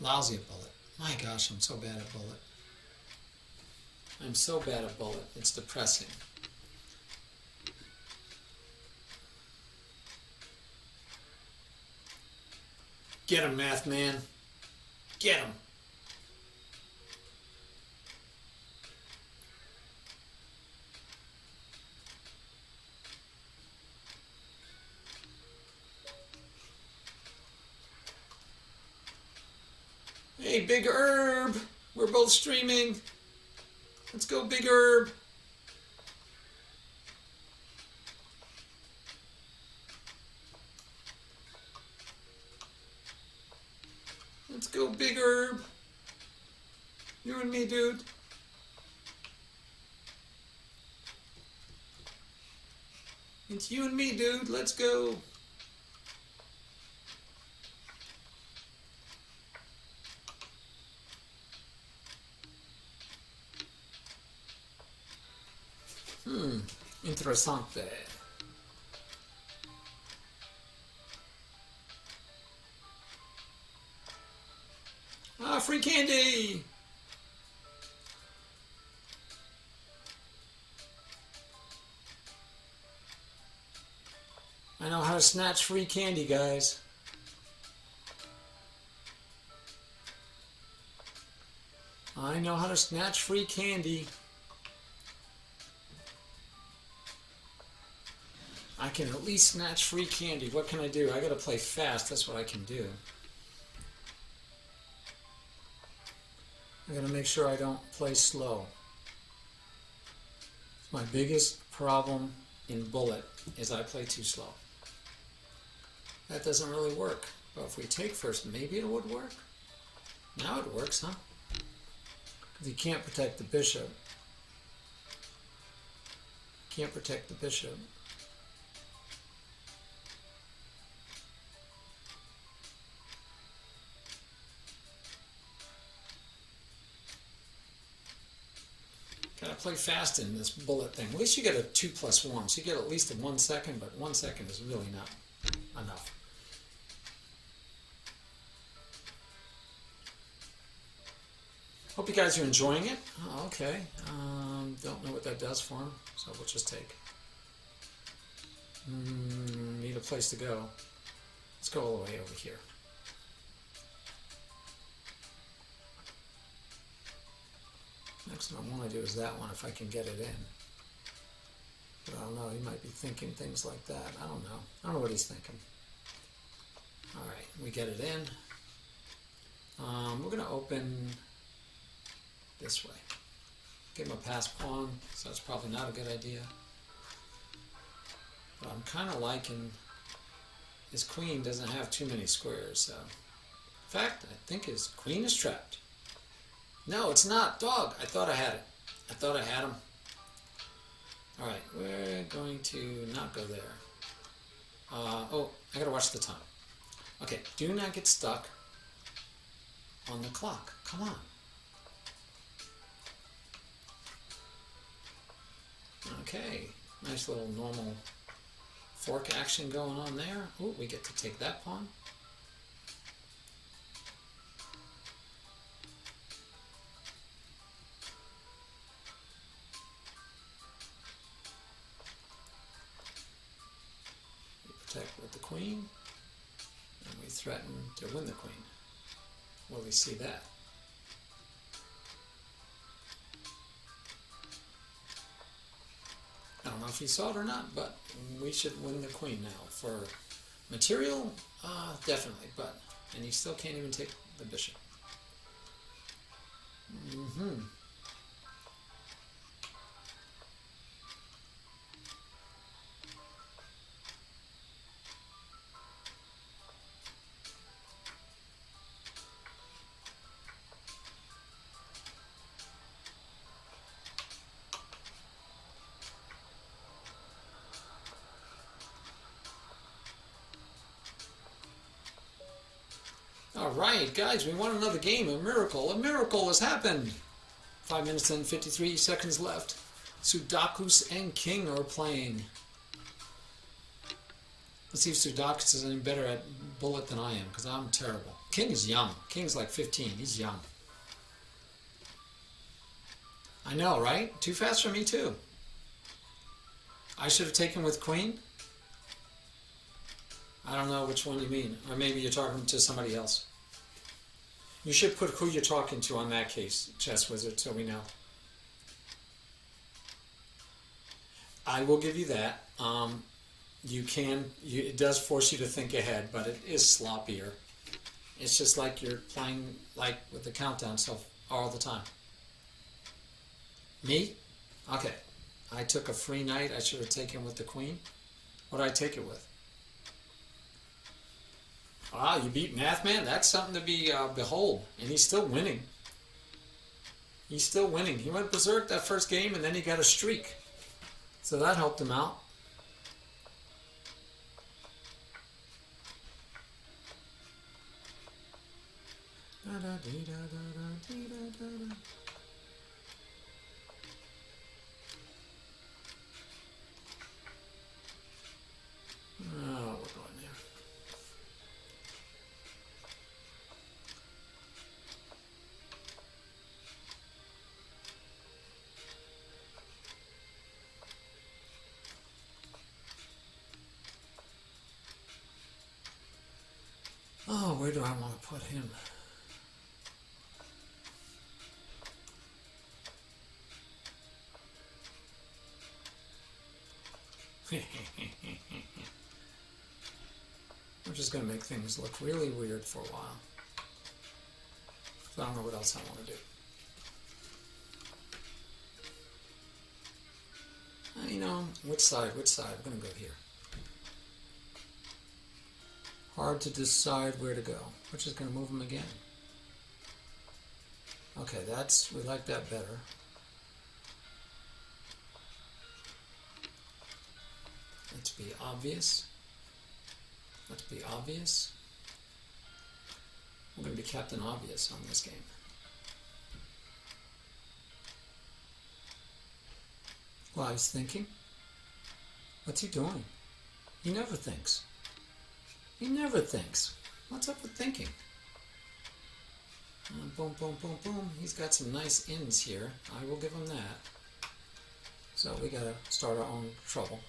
Lousy at bullet. My gosh, I'm so bad at bullet. I'm so bad at bullet. It's depressing. Get him, Math Man. Get him. Hey, Big Herb! We're both streaming. Let's go, Big Herb. Let's go, Big Herb. You and me, dude. It's you and me, dude. Let's go. Interessante. Ah, free candy! I know how to snatch free candy, guys. I know how to snatch free candy. I can at least snatch free candy. What can I do? I gotta play fast. That's what I can do. I gotta make sure I don't play slow. My biggest problem in Bullet is I play too slow. That doesn't really work. But if we take first, maybe it would work. Now it works, huh? Because you can't protect the bishop. Can't protect the bishop. Gotta play fast in this Bullet thing. At least you get a 2+1, so you get at least a 1 second, but 1 second is really not enough. Hope you guys are enjoying it. Oh, okay. Don't know what that does for him, so we'll just take. Need a place to go. Let's go all the way over here. Next one I want to do is that one if I can get it in. But I don't know, he might be thinking things like that. I don't know. I don't know what he's thinking. Alright, we get it in. We're going to open this way. Give him a pass pawn, so that's probably not a good idea. But I'm kind of liking his queen doesn't have too many squares. So. In fact, I think his queen is trapped. No, it's not. Dog. I thought I had it. I thought I had him. Alright, we're going to not go there. Oh, I gotta watch the time. Okay, do not get stuck on the clock. Come on. Okay, nice little normal fork action going on there. Oh, we get to take that pawn. Protect with the queen, and we threaten to win the queen. Will we see that? I don't know if he saw it or not, but we should win the queen now. For material, definitely, but, and he still can't even take the bishop. Alright, guys, we won another game. A miracle. A miracle has happened. 5 minutes and 53 seconds left. Sudakus and King are playing. Let's see if Sudakus is any better at Bullet than I am, because I'm terrible. King is young. King's like 15. He's young. I know, right? Too fast for me, too. I should have taken with Queen. I don't know which one you mean. Or maybe you're talking to somebody else. You should put who you're talking to on that case, Chess Wizard, so we know. I will give you that. It does force you to think ahead, but it is sloppier. It's just like you're playing like with the countdown stuff all the time. Me? Okay. I took a free knight. I should have taken with the queen. What did I take it with? Wow, you beat Mathman? That's something to be behold. And he's still winning. He's still winning. He went berserk that first game, and then he got a streak. So that helped him out. Oh, we're going there. Oh, where do I want to put him? We're just going to make things look really weird for a while. So I don't know what else I want to do. You know, which side? Which side? I'm going to go here. Hard to decide where to go. Which is going to move him again. Okay, we like that better. Let's be obvious. Let's be obvious. We're going to be Captain Obvious on this game. Well, he's thinking. What's he doing? He never thinks. He never thinks. What's up with thinking? Boom, boom, boom, boom. He's got some nice ins here. I will give him that. So we got to start our own trouble.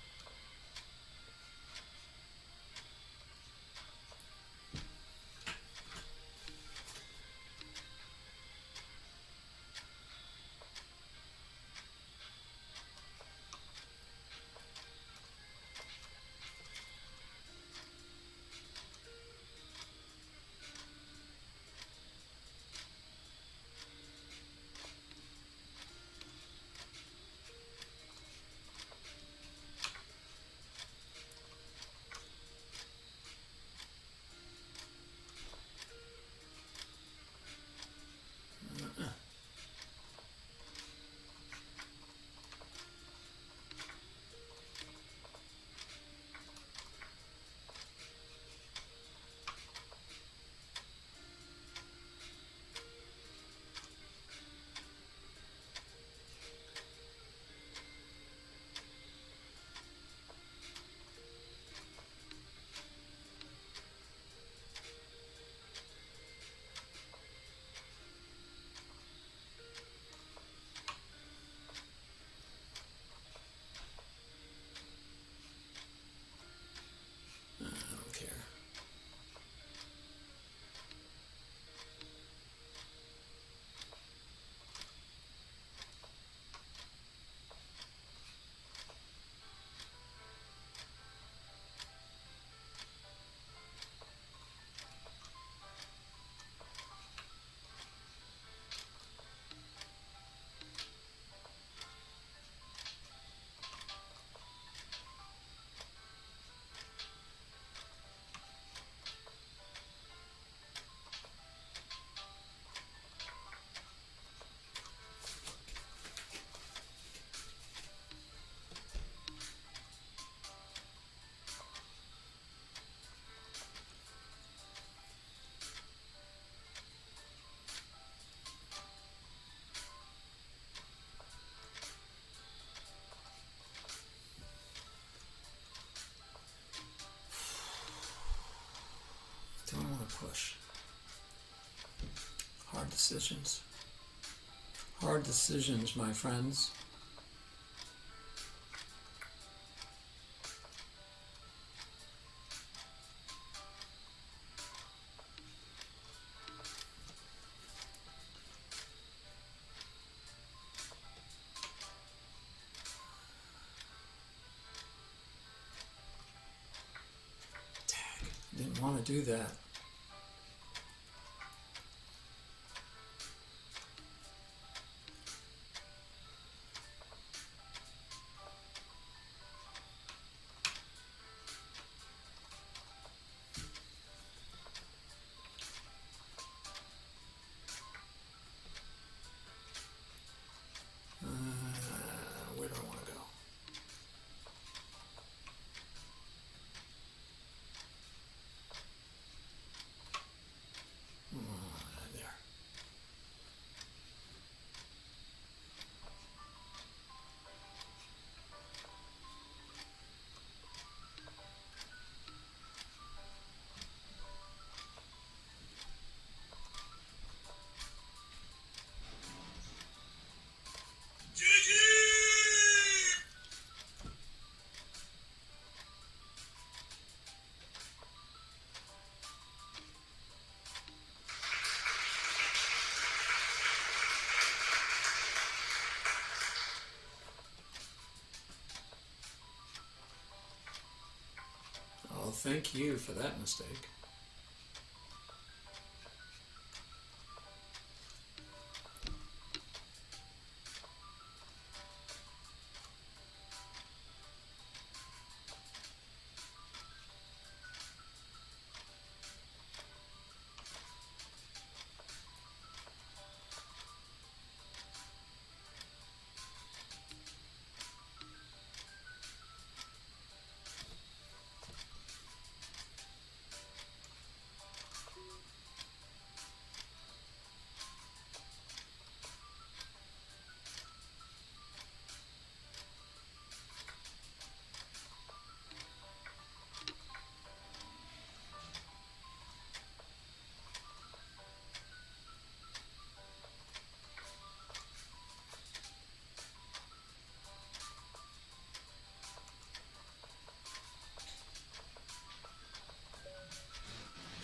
Don't want to push. Hard decisions. Hard decisions, my friends. Didn't want to do that. Well, thank you for that mistake.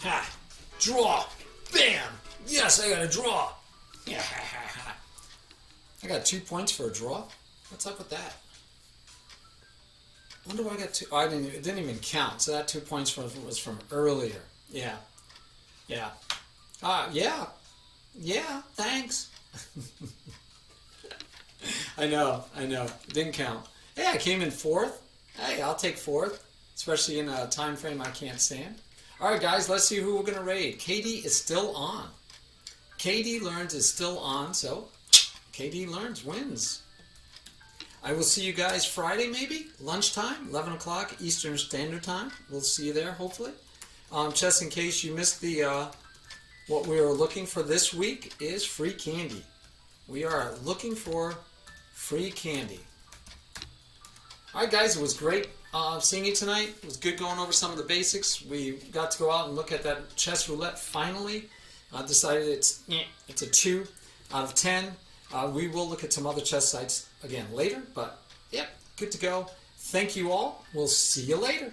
Ha! Draw! Bam! Yes, I got a draw! Yeah. I got 2 points for a draw? What's up with that? I wonder why I got two. Oh, it didn't even count. So that 2 points was from earlier. Yeah. Yeah. Yeah. Yeah, thanks. I know. It didn't count. Hey, I came in 4th. Hey, I'll take 4th. Especially in a time frame I can't stand. Alright guys, let's see who we're going to raid. Katie is still on. Katie Learns is still on, so Katie Learns wins. I will see you guys Friday maybe, lunchtime, 11 o'clock Eastern Standard Time. We'll see you there hopefully. Just in case you missed the, what we are looking for this week is free candy. We are looking for free candy. Alright guys, it was great seeing you tonight. It was good going over some of the basics. We got to go out and look at that chess roulette finally. I decided it's a 2 out of 10. We will look at some other chess sites again later, but yep, good to go. Thank you all. We'll see you later.